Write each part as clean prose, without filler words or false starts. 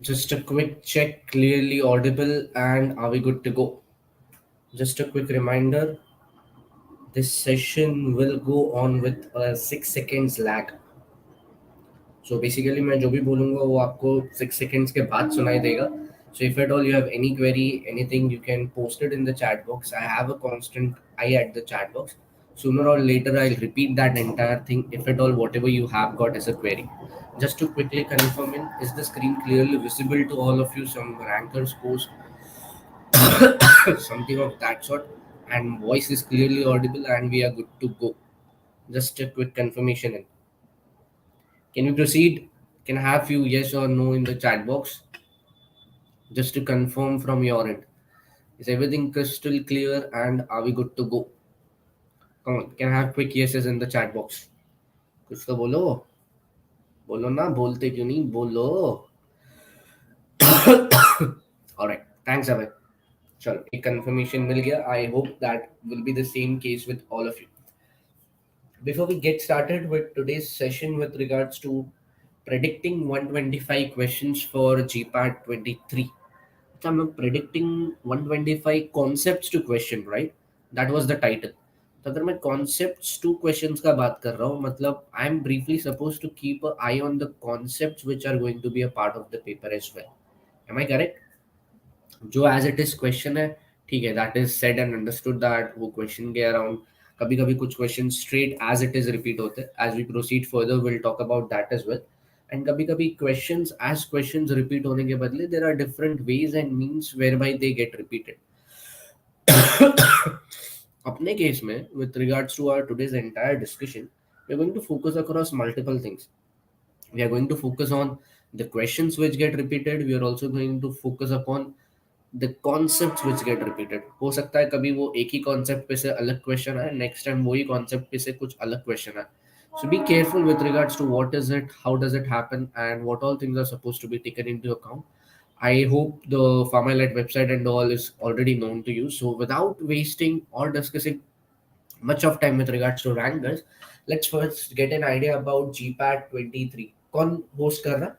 Just a quick check, clearly audible, and are we good to go? Just a quick reminder, this session will go on with a 6 seconds lag. So basically मैं जो भी बोलूँगा वो आपको 6 seconds के बाद सुनाई देगा. So if at all you have any query, anything, you can post it in the chat box. I have a constant eye at the chat box. Sooner or later I'll repeat that entire thing if at all whatever you have got as a query. Just to quickly confirm in, is the screen clearly visible to all of you? Some rankers post something of that sort, and voice is clearly audible and we are good to go. Just a quick confirmation in. Can we proceed? Can I have few yes or no in the chat box just to confirm from your end? Is everything crystal clear and are we good to go? Come on, can I have quick yeses in the chat box? कुछ तो बोलो. बोलो ना, बोलते क्यों नहीं, बोलो. Alright, thanks अभय. चलो एक confirmation मिल गया. I hope that will be the same case with all of you. Before we get started with today's session with regards to predicting 125 questions for GPAT 23. So I'm predicting 125 concepts to question, right? That was the title. तो अगर मैं concepts to questions का बात कर रहा हूँ, मतलब I am briefly supposed to keep an eye on the concepts which are going to be a part of the paper as well. Am I correct? जो एज इट इज क्वेश्चन है, ठीक है, that is said and understood that वो question के around कभी कभी कुछ question straight as it is repeat होते हैं. As we proceed further will talk about that as well. And कभी कभी क्वेश्चंस एज क्वेश्चंस रिपीट होने के बदले there are different ways and means whereby they get गेट रिपीटेड. अपने केस में with regards to our today's entire discussion, we are going to focus across multiple things. We are going to focus on the questions which get repeated. We are also going to focus upon the concepts which get repeated. हो सकता है कभी वो एक ही concept पे से अलग question आए, नेक्स्ट टाइम वही कॉन्सेप्ट पे से कुछ अलग क्वेश्चन आए. So be careful with regards to what is it, how does it happen, and what all things are supposed to be taken into account. I hope the PHARMAELITE website and all is already known to you. So without wasting or discussing much of time with regards to rankers, let's first get an idea about GPAT 23. कौन host कर रहा है?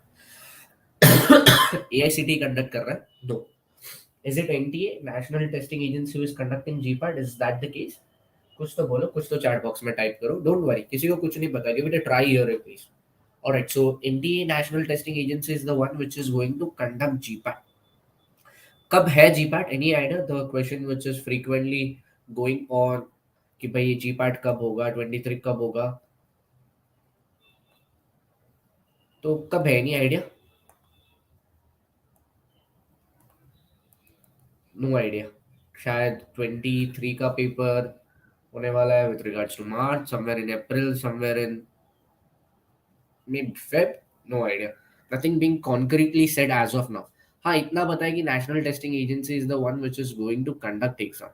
AICTE conduct कर रहा है? No. Is it NTA, National Testing Agency, who is conducting GPAT? Is that the case? कुछ तो बोलो, कुछ तो चैट बॉक्स में टाइप करो. डोंट वरी, किसी को कुछ नहीं पता. Give it a try here please. Alright, so NTA, National Testing Agency, is the one which is going to conduct GPAT. कब है GPAT? Any idea? The question which is frequently going on कि भाई ये GPAT कब होगा, 23 कब होगा, तो कब है? Any idea? No idea. शायद 23 का पेपर होने वाला है with regards to March, somewhere in April, somewhere in May Feb. No idea. Nothing being concretely said as of now. हाँ, इतना पता है कि national testing agency is the one which is going to conduct exam.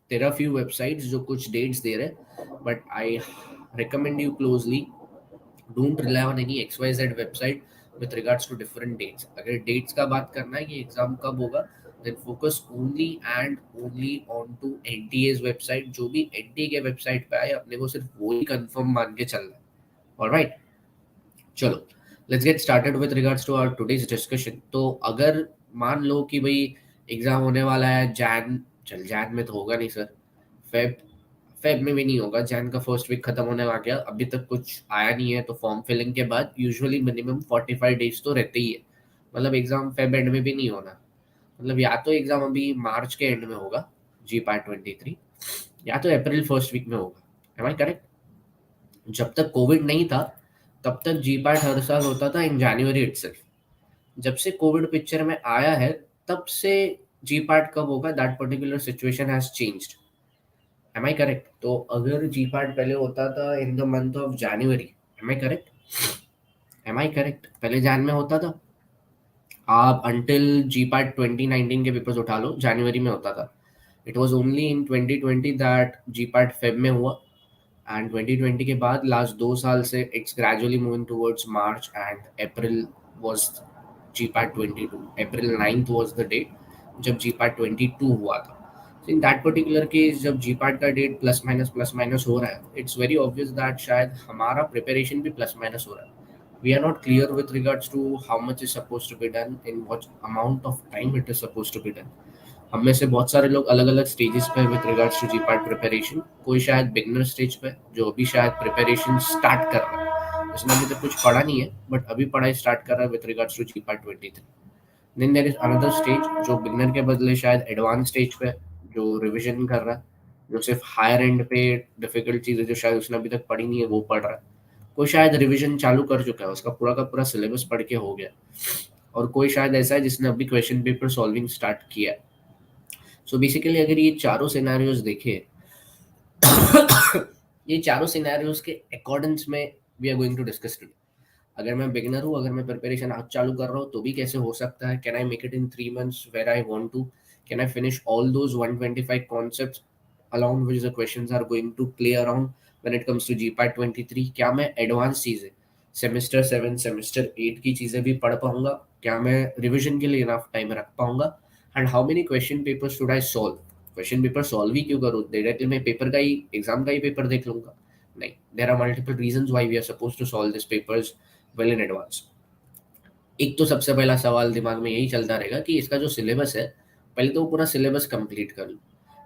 There are few websites जो कुछ dates दे रहे, but I recommend you closely, don't rely on any XYZ website with regards to different dates. अगर dates का बात करना है कि एग्जाम कब होगा, then focus only and only on to NTA's website. जो भी NTA के वेबसाइट पे आए, अपने को सिर्फ वो ही कंफर्म मान के चलना है. ऑलराइट, चलो let's get started with regards to our today's discussion. तो अगर मान लो कि भाई एग्जाम होने वाला है जैन में तो होगा नहीं सर, फेब फेब में भी नहीं होगा. जैन का फर्स्ट वीक खत्म होने वाला गया, अभी तक कुछ आया नहीं है. तो फॉर्म फिलिंग के बाद यूजुअली मिनिमम 45 डेज तो रहते ही है. मतलब एग्जाम फेब एंड में भी नहीं होना. मतलब या तो एग्जाम अभी मार्च के एंड में होगा GPAT 23, या तो अप्रैल फर्स्ट वीक में होगा. Am I correct? जब तक कोविड नहीं था तब तक GPAT हर साल होता था इन जनवरी इटसेल्फ. जब से कोविड पिक्चर में आया है तब से GPAT कब होगा, that particular situation has changed. Am I correct? तो अगर GPAT पहले होता था in the month of January, am I correct? Am I correct? पहले जैन में होता था. आप अंटिल GPAT 2019 के पेपर्स उठा लो, जनवरी में होता था. It was only in 2020 that GPAT Feb में हुआ. एंड 2020 के बाद लास्ट 2 साल से it's gradually moving towards March and April was GPAT 22. April 9th was the date जब GPAT 22 हुआ था. So in that particular case, जब GPAT का डेट प्लस माइनस हो रहा है, इट्स वेरी ऑब्वियस दैट शायद हमारा प्रिपरेशन भी प्लस माइनस हो रहा है. We are not clear with regards to how much is supposed to be done, in what amount of time it is supposed to be done. हम में से बहुत सारे लोग अलग अलग स्टेजेस पे with regards to GPAT preparation. कोई शायद बिगनर स्टेज पे, जो अभी शायद प्रिपरेशन स्टार्ट कर रहा है, उसने अभी तक कुछ पढ़ा नहीं है बट अभी पढ़ाई स्टार्ट कर रहा है with regards to GPAT 23. Then there is another stage जो बिगनर के बदले शायद एडवांस स्टेज पे, जो रिविजन कर रहा है, जो सिर्फ हायर एंड पे डिफिकल्ट चीज़ें जो शायद उसने अभी तक पढ़ी नहीं है वो पढ़ रहा है. कोई शायद रिविजन चालू कर चुका है, उसका पूरा का पूरा सिलेबस पढ़ के हो गया. और कोई शायद ऐसा है जिसने अभी क्वेश्चन पेपर सॉल्विंग स्टार्ट किया है. सो बेसिकली अगर ये चारों सिनेरियोज देखे, ये चारों सिनेरियोज के अकॉर्डेंस में we are going to discuss today. अगर मैं बिगिनर हूँ, अगर मैं प्रिपरेशन आज चालू कर रहा हूँ तो भी कैसे हो सकता है. Can I make it in 3 months where I want to. Can I finish all those 125 concept along which the questions are going to play around when it comes to GPAT 23. क्या मैं एडवांस चीज़ें semester 7 semester 8 की चीज़ें भी पढ़ पाऊंगा? क्या मैं रिविजन के लिए इनफ टाइम रख पाऊंगा? And how many question paper should I solve? Question paper solve ही क्यों करूँ? डायरेक्टली मैं पेपर का ही, एग्जाम का ही पेपर देख लूंगा? नहीं, there are multiple reason why we are suppose to solve this papers well in advance. एक तो सबसे पहला सवाल दिमाग में यही चलता रहेगा कि इसका जो सिलेबस है, पहले तो वो पूरा सिलेबस कंप्लीट कर लूँ.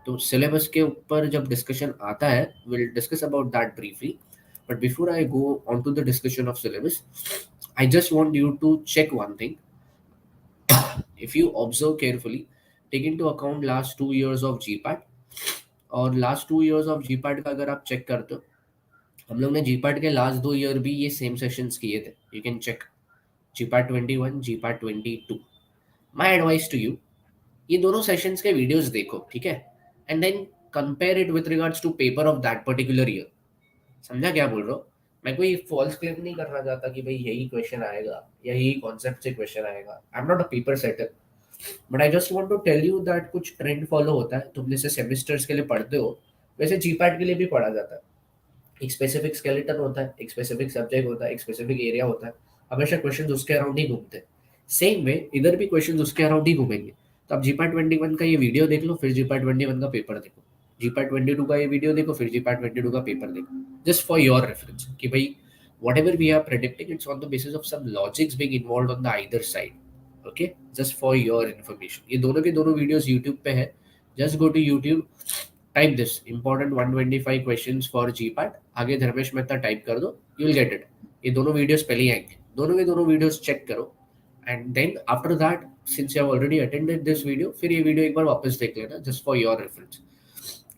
तो सिलेबस के ऊपर जब डिस्कशन आता है, will discuss about that briefly. But before I go on to the discussion of syllabus, I just want you to check one thing. If you observe carefully, take into account last 2 years of GPAT, और लास्ट 2 years of GPAT का अगर आप check करते हो, हम लोग ने जीपैट के लास्ट 2 year भी ये सेम सेशंस किए थे. You can check GPAT 21, GPAT 22. My advice to you, ये दोनों सेशंस के वीडियोस देखो, ठीक है, and then compare it with regards to paper of that particular year. समझा क्या बोल रहा हूँ? मैं कोई फॉल्स क्लेम नहीं करना चाहता कि भाई यही क्वेश्चन आएगा या यही कॉन्सेप्ट से क्वेश्चन आएगा. I am not a paper setter, but I just want to tell you that कुछ ट्रेंड फॉलो होता है. तुम जैसे सेमेस्टर्स के लिए पढ़ते हो, वैसे जीपैट के लिए भी पढ़ा जाता है. एक स्पेसिफिक स्केलेटन होता है, एक स्पेसिफिक सब्जेक्ट होता है, एक स्पेसिफिक एरिया होता है. हमेशा क्वेश्चन उसके अराउंड ही घूमते हैं. सेम वे इधर भी क्वेश्चन उसके अराउंड ही घूमेंगे. तो आप जीपैट 21 का ये वीडियो देख लो, फिर जीपैट 21 का पेपर देखो. जीपैट 22 का ये वीडियो देखो, फिर जीपैट 22 का पेपर देखो. जस्ट फॉर योर रेफरेंस कि भाई whatever we are predicting, it's on the basis of some logics being involved on the either side. Okay, just for your information. ये दोनों के दोनों वीडियोस यूट्यूब पे है. Just go to YouTube, type this important 125 questions for GPAT, आगे Dharmesh Mehta type कर दो, you will get it. ये दोनों वीडियोस पहले ही आएंगे. दोनों के दोनों वीडियोस चेक करो, and then after that, since you have already attended this video, फिर ये वीडियो एक बार वापस देख लेना, just for your reference.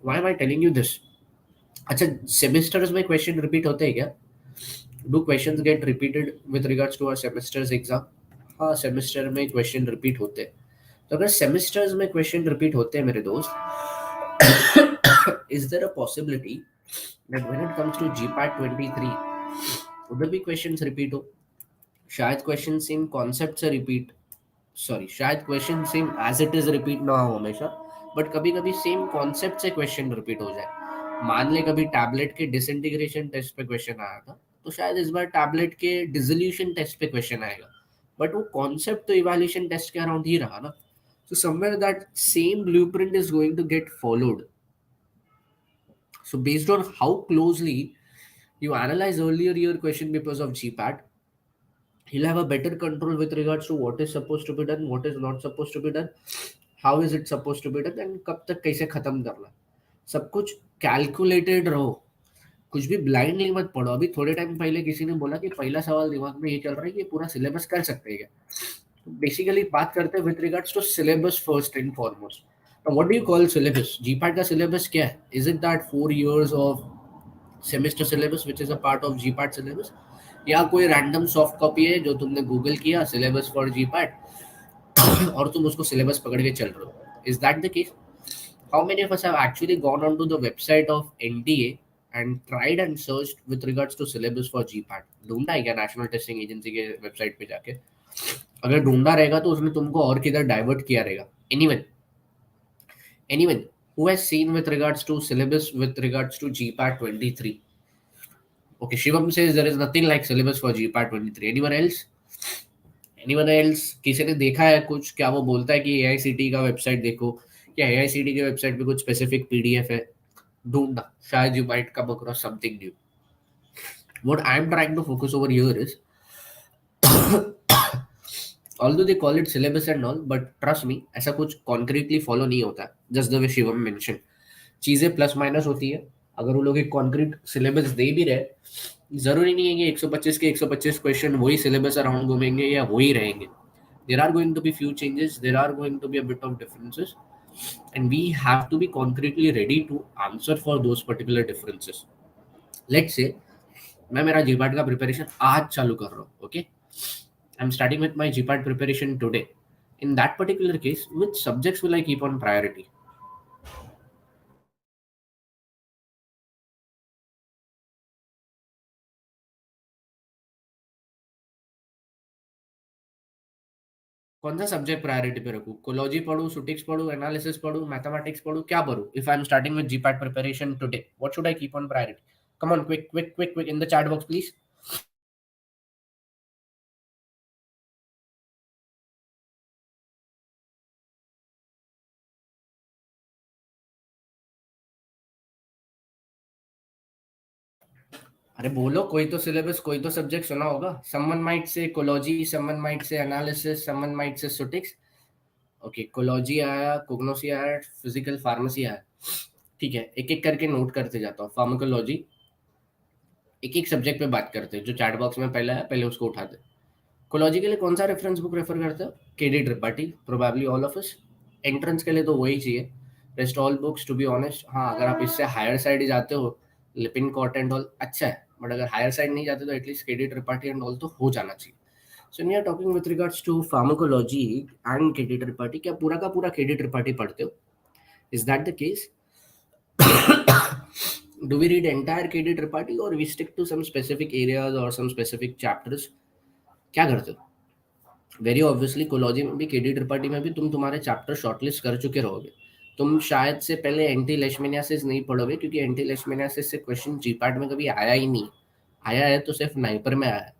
Why am I telling you this? अच्छा, सेमेस्टर्स में क्वेश्चन रिपीट होते हैं क्या? Do questions get repeated with regards to our semesters exam? हाँ, सेमेस्टर में क्वेश्चन रिपीट होते हैं. तो अगर सेमेस्टर्स में क्वेश्चन रिपीट होते हैं मेरे दोस्त, is there a possibility that when it comes to GPAT 23 उधर भी क्वेश्चंस रिपीट हो? शायद क्वेश्चन सेम कॉन्सेप्ट से रिपीट, सॉरी, शायद question same as it is repeat ना हो हमेशा, बट कभी कभी सेम कॉन्सेप्ट से क्वेश्चन रिपीट हो जाए. मान ले कभी टैबलेट के डिसइंटीग्रेशन टेस्ट पे क्वेश्चन आया था, तो शायद इस बार टैबलेट के डिसोल्यूशन टेस्ट पे क्वेश्चन आएगा, बट वो कॉन्सेप्ट तो इवैल्यूएशन टेस्ट के अराउंड ही रहा ना. So somewhere that same blueprint is going to get followed. So based on how closely you analyze earlier year question papers of GPAT, you'll have a better control with regards to what is supposed to be done, what is not supposed to be done, how is it supposed to be done, and कब तक कैसे खत्म करना. सब कुछ calculated रहो, कुछ भी ब्लाइंडली मत पढ़ो. अभी थोड़े टाइम पहले किसी ने बोला कि पहला सवाल दिमाग में ये चल रहा है कि पूरा सिलेबस कर सकते हैं क्या. बेसिकली बात करते हैं with regards to syllabus first and foremost. What do you call syllabus? GPAT का सिलेबस क्या है? Is it that 4 years of semester syllabus which is a part of GPAT syllabus, या कोई रैंडम सॉफ्ट कॉपी है जो तुमने Google किया syllabus for GPAT और तुम उसको सिलेबस पकड़ के चल रहे हो? Is that the case? How many of us have actually gone on to the website of NTA and tried and searched with regards to syllabus for GPAT? ढूंढा है क्या नेशनल टेस्टिंग एजेंसी के website पे जाके? अगर ढूंढा रहेगा तो उसने तुमको और किधर डाइवर्ट किया रहेगा? Anyone who has seen with regards to syllabus with regards to GPAT 23? Okay, Shivam says there is nothing like syllabus for GPAT 23. Anyone else किसी ने देखा है कुछ? क्या वो बोलता है कि AICTE का वेबसाइट देखो, क्या AICTE के वेबसाइट पे कुछ स्पेसिफिक PDF है? ढूंढना, शायद you might come across something new. What I am trying to focus over here is although they call it syllabus and all, but trust me ऐसा कुछ कॉन्क्रीटली फॉलो नहीं होता, just the way Shivam mention. चीजें plus minus होती है। अगर वो लोग एक कॉन्क्रीट सिलेबस दे भी रहे, जरूरी नहीं है कि 125 के 125 क्वेश्चन वही सिलेबस अराउंड घूमेंगे या वही रहेंगे। There are going to be few changes, there are going to be a bit of differences, and we have to be concretely ready to answer for those particular differences. Let's say मैं मेरा GPAT का preparation आज चालू कर रहा हूँ, okay, I am starting with my GPAT preparation today. In that particular case, which subjects will I keep on priority? कौन सा सब्जेक्ट प्रायोरिटी पे रखूँ? कोलॉजी पढ़ूँ, सुटिक्स पढ़ूँ, एनालिसिस पढ़ूँ, मैथमेटिक्स पढ़ूँ, क्या पढ़ूँ? If I am starting with GPAT preparation today, what should I keep on priority? Come on, quick quick quick quick in the chat box please. अरे बोलो, कोई तो सिलेबस, कोई तो सब्जेक्ट सुना होगा। Someone might say cology, someone might say analysis, someone might say ceutics. Okay, कोलॉजी आया, कोग्नोसी आया, फिजिकल फार्मेसी आया। ठीक है, एक एक करके नोट करते जाता हूँ। फार्माकोलॉजी, एक एक सब्जेक्ट पे बात करते हैं। जो चैट बॉक्स में पहला है, पहले उसको उठाते हैं। कोलॉजी के लिए कौन सा रेफरेंस बुक रेफर करते हो? KD Tripathi, probably all of us. Entrance के लिए तो वही चाहिए। Rest all books, to be honest, हाँ अगर आप इससे हायर साइड जाते हो, लिपिन कॉट एंड ऑल अच्छा है, बट अगर हायर साइड नहीं जाते तो at least KD Tripathi and all तो हो जाना चाहिए। So we are talking with regards to pharmacology and KD Tripathi, क्या पूरा का पूरा केडी त्रिपाठी पढ़ते हो? Is that the case? Do we read entire KD Tripathi or we stick to some specific areas or some specific chapters? क्या करते हो? Very obviously कोलॉजी में भी, केडी त्रिपाठी में भी तुम तुम्हारे चैप्टर शॉर्टलिस्ट कर चुके रहोगे। तुम शायद से पहले एंटी लेशमेनियासिस नहीं पढ़ोगे, क्योंकि एंटी लेशमेनियासिस से क्वेश्चन जीपैट में कभी आया ही नहीं। आया है तो सिर्फ नाइपर में आया है।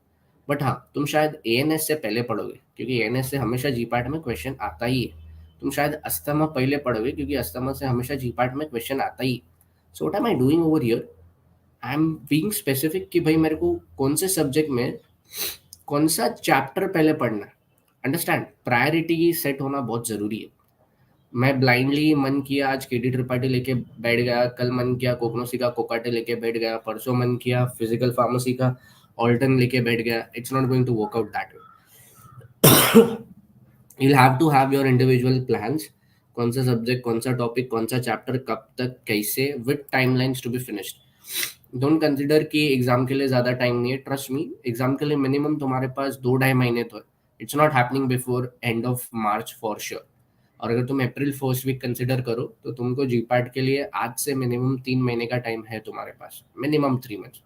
बट हाँ, तुम शायद एएनएस से पहले पढ़ोगे, क्योंकि एएनएस से हमेशा जीपैट में क्वेश्चन आता ही है। तुम शायद अस्थमा पहले पढ़ोगे, क्योंकि अस्थमा से हमेशा जीपैट में क्वेश्चन आता ही। So what am I doing over here? I am being specific कि भाई मेरे को कौन से सब्जेक्ट में कौन सा चैप्टर पहले पढ़ना है। अंडरस्टैंड? प्रायोरिटी सेट होना बहुत जरूरी है। मैं ब्लाइंडली मन किया आज केडी त्रिपाठी लेके बैठ गया, कल मन किया कोकनोसी का कोकाटे लेके बैठ गया, परसों मन किया फिजिकल फार्मेसी का ऑल्टन लेके बैठ गया। It's not going to work out that way. you'll have to have your individual plans, कौन सा सब्जेक्ट, कौन सा टॉपिक, कौन सा चैप्टर, कब तक, कैसे, with timelines to be finished. Don't consider कि एग्जाम के लिए ज्यादा टाइम नहीं है। ट्रस्ट मी, एग्जाम के लिए मिनिमम तुम्हारे पास 2-2.5 महीने तो है। It's not happening before end of March for sure. और अगर तुम अप्रैल फर्स्ट वीक कंसिडर करो तो तुमको जीपैट के लिए आज से मिनिमम 3 महीने का टाइम है तुम्हारे पास, minimum 3 months.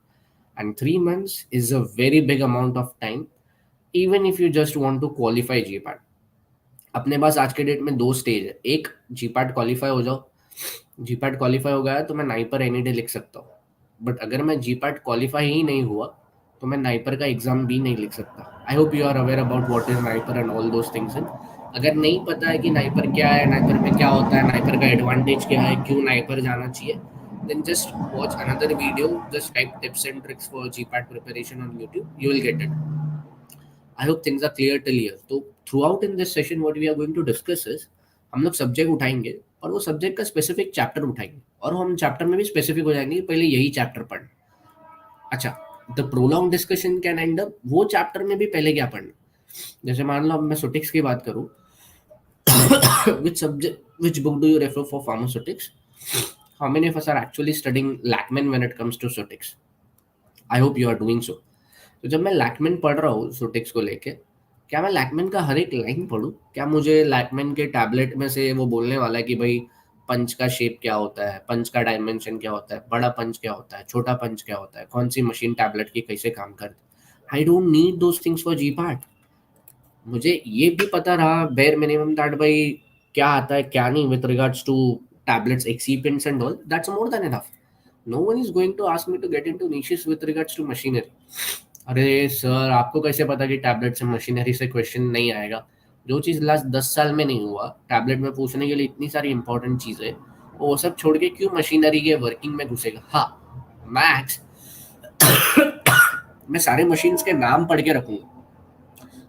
And 3 months is a very big amount of time, even if you just want to qualify GPAT. अपने पास आज के डेट में दो स्टेज है। एक, जीपैट क्वालिफाई हो जाओ। जीपैट क्वालिफाई हो गया तो मैं नाइपर एनी डे लिख सकता हूँ। बट अगर मैं जीपैट क्वालिफाई ही नहीं हुआ तो मैं नाइपर का एग्जाम भी नहीं लिख सकता। I hope you are aware about what is NIPER and all those things. अगर नहीं पता है कि नाइपर क्या है, नाइपर में क्या होता है, नाइपर का एडवांटेज क्या है, क्यों नाइपर जाना चाहिए, then just watch another video. Just type tips and tricks for GPAT preparation on YouTube. You will get it. I hope things are clear till here. तो throughout in this session what we are going to discuss is, हम लोग subject उठाएंगे और वो subject का specific chapter उठाएंगे, और हम चैप्टर में भी स्पेसिफिक हो जाएंगे कि पहले यही चैप्टर पढ़। अच्छा, the prolong discussion can and up वो चैप्टर में भी पहले क्या पढ़ना। जैसे मान लो अब मैं सुटिक्स की बात करूँ, which subject, which book do you refer for pharmaceutics? How many of us are actually studying Lackman when it comes to Sotix? I hope you are doing so. तो जब मैं लैकमेन पढ़ रहा हूँ सोटिक्स को लेके, क्या मैं लैकमेन का हर एक लाइन पढ़ूँ? क्या मुझे लैकमेन के टैबलेट में से वो बोलने वाला है कि भाई पंच का शेप क्या होता है, पंच का डायमेंशन क्या होता है, बड़ा पंच क्या होता है, छोटा पंच क्या होता है, कौन सी मशीन टैबलेट की कैसे काम करती है? I don't need those things for GPAT. मुझे ये भी पता रहा बेयर मिनिमम दैट भाई क्या आता है क्या नहीं with regards to tablets, excipients and all, that's more than enough. No one is going to ask me to get into niches with regards to machinery. अरे सर, आपको कैसे पता कि टैबलेट से, मशीनरी से क्वेश्चन नहीं आएगा? जो चीज़ लास्ट 10 साल में नहीं हुआ, टैबलेट में पूछने के लिए इतनी सारी इंपॉर्टेंट चीज़ें, वो सब छोड़ के क्यों मशीनरी के वर्किंग में घुसेगा? हाँ, मैथ्स मैं सारे मशीन्स के नाम पढ़ के रखूंगा,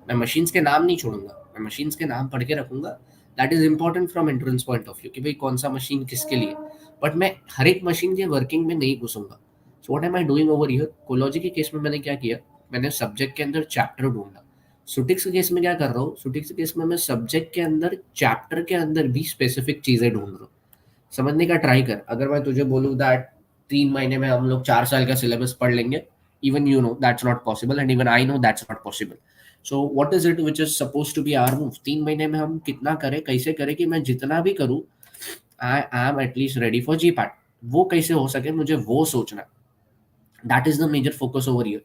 मैं मशीन्स के नाम नहीं छोड़ूंगा, मैं मशीन्स के नाम पढ़ के रखूंगा, that is important from entrance point of view कि भाई कौन सा मशीन किसके लिए, बट मैं हर एक मशीन के वर्किंग में नहीं घुसूंगा। So what am I doing over here, cology के केस में मैंने क्या किया, मैंने सब्जेक्ट के अंदर चैप्टर ढूंढा। सुटिक्स के केस में क्या कर रहा हूँ, सुटिक्स के केस में मैं सब्जेक्ट के अंदर चैप्टर के अंदर भी स्पेसिफिक चीजें ढूंढ रहा हूँ। समझने का ट्राई कर, अगर मैं तुझे बोलूँ दैट 3 महीने में हम लोग 4 साल का सिलेबस पढ़ लेंगे, even you know that's not possible and even I know that's not possible. So what is it which is supposed to be our move, 3 महीने में हम कितना करें, कैसे करें कि मैं जितना भी करूँ I am at least ready for ji PAT, वो कैसे हो सके मुझे वो सोचना, that is the major focus over here.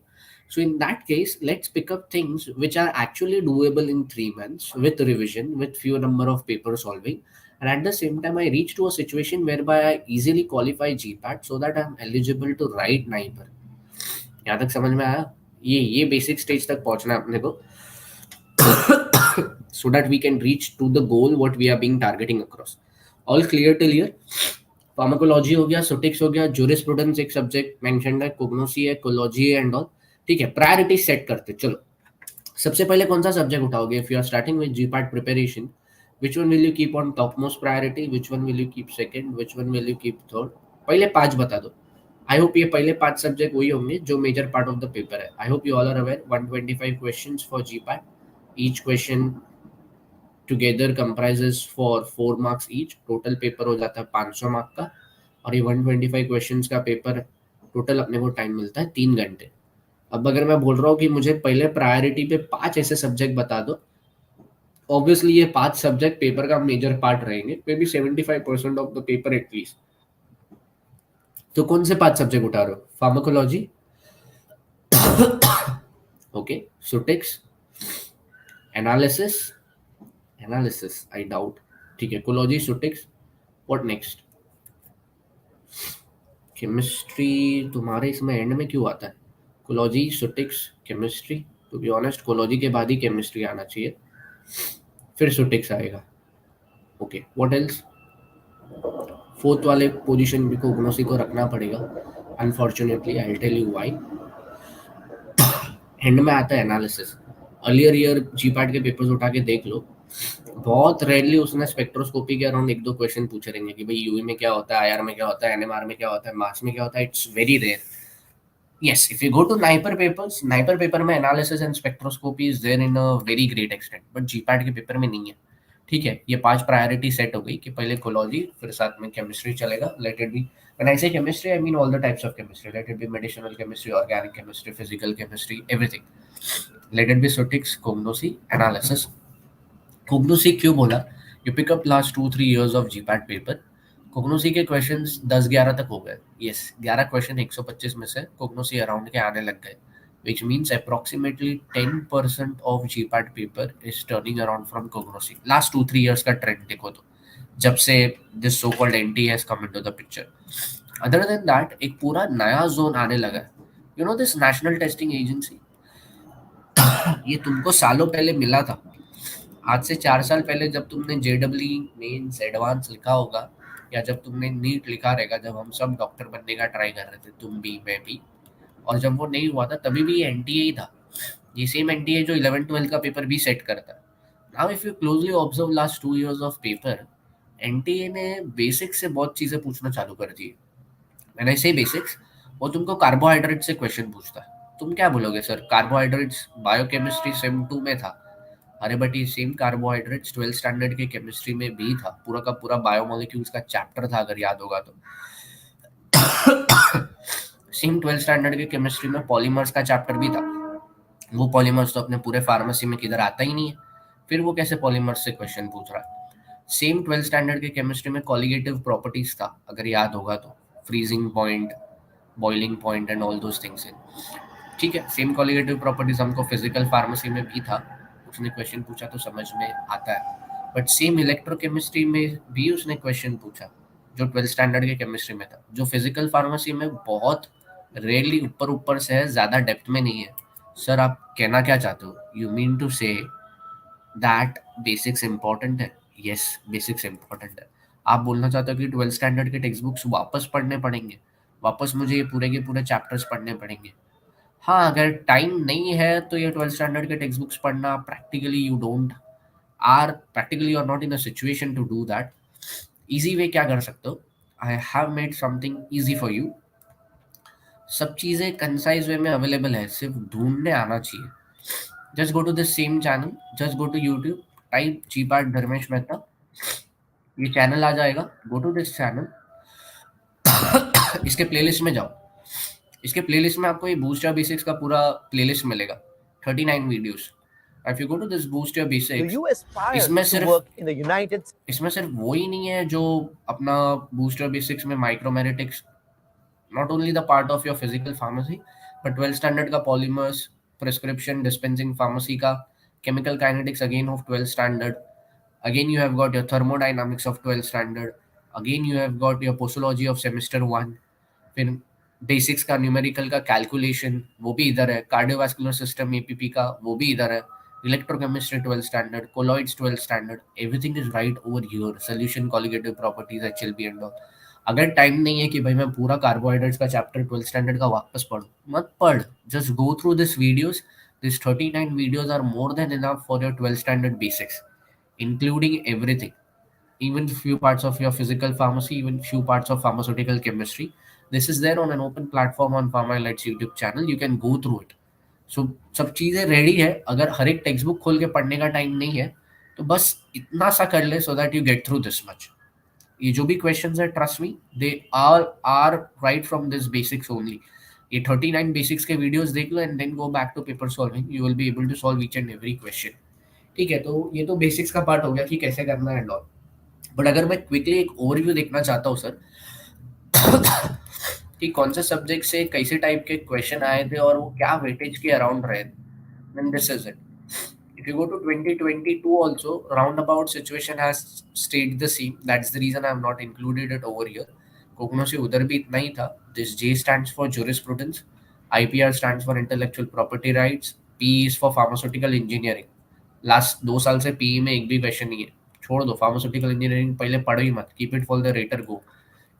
So in that case, let's pick up things which are actually doable in 3 months with revision, with few number of paper solving, and at the same time, I reach to a situation whereby I easily qualify GPAT so that I'm eligible to write NIPER. यहाँ तक समझ में आया, ये basic stage तक पहुंचना है अपने को so that we can reach to the goal what we are being targeting across. All clear till here? Pharmacology हो गया, सोटिक्स हो गया, जूरिस्प्रूडेंस एक सब्जेक्ट मेंशन्ड है, कोग्नोसी है, कोलॉजी है एंड ऑल। ठीक है, प्रायोरिटी सेट करते चलो। सबसे पहले कौन सा सब्जेक्ट उठाओगे if you are starting with GPAT preparation, which one will you keep on top most priority, which one will you keep second, which one will you keep third? पहले 5 बता दो। आई होप ये पहले 5 subject वही होंगे जो major part of the paper है। I hope you all are aware 125 questions for GPAT, each question together comprises for 4 marks each, total paper हो जाता है 500 मार्क का, और ये 125 क्वेश्चंस का पेपर टोटल अपने को टाइम मिलता है 3 घंटे। अब अगर मैं बोल रहा हूँ कि मुझे पहले प्रायोरिटी पे 5 ऐसे सब्जेक्ट बता दो, ऑब्वियसली ये 5 सब्जेक्ट पेपर का मेजर पार्ट रहेंगे, may be 75% of the paper at least. तो कौन से 5 सब्जेक्ट उठा रहे हो? Pharmacology, okay, ceutics, analysis, analysis I doubt, ठीक है, cology, ceutics, what next? Chemistry तुम्हारे इसमें एंड में क्यों आता है? Cology, ceutics, chemistry, to be honest cology के बाद ही केमिस्ट्री आना चाहिए, फिर सुटिक्स आएगा। Okay, what else? फोर्थ वाले पोजीशन भी को ग्नोसी को रखना पड़ेगा, unfortunately I tell you why. End में आता है एनालिसिस। अर्लियर ईयर जीपैट के पेपर्स उठा के देख लो, बहुत रेयरली उसने स्पेक्ट्रोस्कोपी के अराउंड 1-2 क्वेश्चन पूछे रहेंगे कि भाई यूवी में क्या होता है, आईआर में क्या होता है, एनएमआर में क्या होता है, मास में क्या होता है, it's very rare. Yes, if you go to NIPER paper में analysis and spectroscopy is there in a very great extent, but GPAT के पेपर में नहीं है। ठीक है, ये 5 प्रायोरिटी सेट हो गई कि पहले कोलॉजी, फिर साथ में केमिस्ट्री चलेगा, let it be, when I say chemistry I mean all the types of chemistry, let it be medicinal chemistry, organic chemistry, physical chemistry, everything, let it be ceutics, cognosy, analysis. Cognosy क्यों बोला? You pick up last 2-3 years of GPAT paper, cognosy के questions 10-11 तक हो गए। Yes, 11 question 125 में से कोग्नोसी around के आने लग गए, which means approximately 10% of GPAT paper is turning around from cognosy. Last 2-3 years का ट्रेंड देखो तो, जब से this so called NT has come into the picture. Other than that, एक पूरा नया जोन आने लगा है। You know this national testing agency, ये तुमको सालों पहले मिला था। आज से 4 साल पहले जब तुमने जेडब्ल्यू मेंस एडवांस लिखा होगा, या जब तुमने नीट लिखा रहेगा, जब हम सब डॉक्टर बनने का ट्राई कर रहे थे, तुम भी मैं भी, और जब वो नहीं हुआ था तभी भी ये एनटीए ही था, ये सेम एनटीए जो 11-12 का पेपर भी सेट करता है। Now if you closely observe last 2 years of paper, NTA ने बेसिक से बहुत चीजें पूछना चालू कर दी। व्हेन आई से बेसिक्स, वो तुमको कार्बोहाइड्रेट से क्वेश्चन पूछता है। तुम क्या बोलोगे सर, कार्बोहाइड्रेट्स बायोकेमिस्ट्री सेम 2 में था। अरे बट ये सेम कार्बोहाइड्रेट्स 12 स्टैंडर्ड के केमिस्ट्री में भी था, पूरा का पूरा बायोमोलिक्यूल्स का चैप्टर था अगर याद होगा तो। सेम 12 स्टैंडर्ड के केमिस्ट्री में पॉलीमर्स का चैप्टर भी था। वो पॉलीमर्स तो अपने पूरे फार्मेसी में किधर आता ही नहीं है, फिर वो कैसे पॉलीमर्स से क्वेश्चन पूछ रहा है? सेम 12 स्टैंडर्ड के केमिस्ट्री में कॉलिगेटिव प्रॉपर्टीज था अगर याद होगा तो, freezing point, boiling point and all those things. ठीक है, सेम कॉलिगेटिव प्रॉपर्टीज हमको फिजिकल फार्मेसी में भी था, उसने क्वेश्चन पूछा तो समझ में आता है। बट सेम इलेक्ट्रोकेमिस्ट्री में भी उसने क्वेश्चन पूछा जो 12 स्टैंडर्ड के केमिस्ट्री में था, जो फिजिकल फार्मेसी में बहुत रेयरली ऊपर ऊपर से है, ज्यादा डेप्थ में नहीं है। सर आप कहना क्या चाहते हो? You mean to say that basics important है? यस, बेसिक्स इंपॉर्टेंट है। आप बोलना चाहते हो कि 12 स्टैंडर्ड के टेक्स्ट बुक्स वापस पढ़ने पड़ेंगे, वापस मुझे ये पूरे के पूरे चैप्टर्स पढ़ने पड़ेंगे? हाँ, अगर टाइम नहीं है तो ये 12th स्टैंडर्ड के टेक्स्ट बुक्स पढ़ना practically you don't are practically you are not in a situation to do that. Easy way क्या कर सकते हो, I have made something easy for you. सब चीज़ें कंसाइज वे में अवेलेबल है, सिर्फ ढूंढने आना चाहिए। Just go to this same channel, just go to YouTube, type GPAT Dharmesh Mehta, ये चैनल आ जाएगा। गो टू दिस चैनल, इसके प्लेलिस्ट में जाओ। इसके प्लेलिस्ट में आपको ये बूस्ट योर बेसिक्स का पूरा प्लेलिस्ट मिलेगा, 39 videos. If you go to this boost your Do basics, you aspire इसमें to सिर्फ work in the United States? इसमें सिर्फ वो ही नहीं है जो अपना बूस्ट योर बेसिक्स में माइक्रोमेरेटिक्स, not only the part of your physical pharmacy, but 12th standard का polymers, prescription dispensing pharmacy का, chemical kinetics again of 12th standard, again you have got your thermodynamics of 12th standard, again you have got your postology of semester 1, फिर basics का numerical का calculation वो भी इधर है, cardiovascular system APP का वो भी इधर है, electrochemistry 12th standard, colloids 12th standard, everything is right over here, solution colligative properties HLB and all. अगर टाइम नहीं है कि भाई मैं पूरा कार्बोहाइड्रेट्स का चैप्टर 12th स्टैंडर्ड का वापस पढ़ूं, मत पढ़, just go through this videos. This 39 videos are more than enough for your 12th standard basics, including everything, even few parts of your physical pharmacy, even few parts of pharmaceutical chemistry. This is there on an open platform on PharmaElite's YouTube channel. You can go through it. So सब चीज़ें ready है। अगर हर एक text book खोल के पढ़ने का time नहीं है तो बस इतना सा कर ले, so that you get through this much. ये जो भी क्वेश्चंस है, trust me, they are right from this basics only. ये 39 बेसिक्स के वीडियोस देख लो and then go back to paper solving, you will be able to solve each and every question. ठीक है, तो ये तो बेसिक्स का पार्ट हो गया कि कैसे करना है एंड ऑल। बट अगर मैं क्विकली एक ओवरव्यू देखना चाहता हूँ सर, कि कौन से सब्जेक्ट से कैसे टाइप के क्वेश्चन आए थे और वो क्या वेटेज के अराउंड रहे, then this is it. If you go to 2022 also, roundabout situation has stayed the same. That's the reason I have not included it over here. कोकनो से उधर भी इतना ही था। This J stands for jurisprudence, IPR stands for intellectual property rights, P is for pharmaceutical engineering. Last 2 साल से PE में एक भी क्वेश्चन नहीं है। छोड़ दो, फार्मास्यूटिकल इंजीनियरिंग पहले पढ़ो ही मत, keep it for the later go.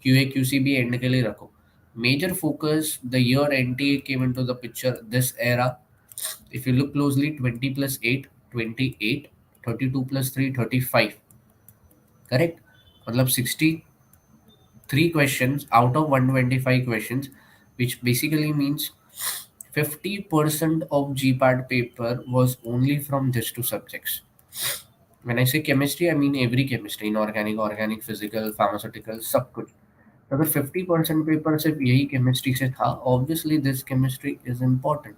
QA QC भी एंड के लिए रखो। Major focus the year NTA came into the picture this era. If you look closely, 20 + 8 28, 32 + 3 35, correct, मतलब 63 questions out of 125 questions, which basically means 50% of GPAT paper was only from these two subjects. When I say chemistry, I mean every chemistry, inorganic, organic, physical, pharmaceutical, सब कुछ। तो अगर 50% paper सिर्फ यही chemistry से था, obviously this chemistry is important,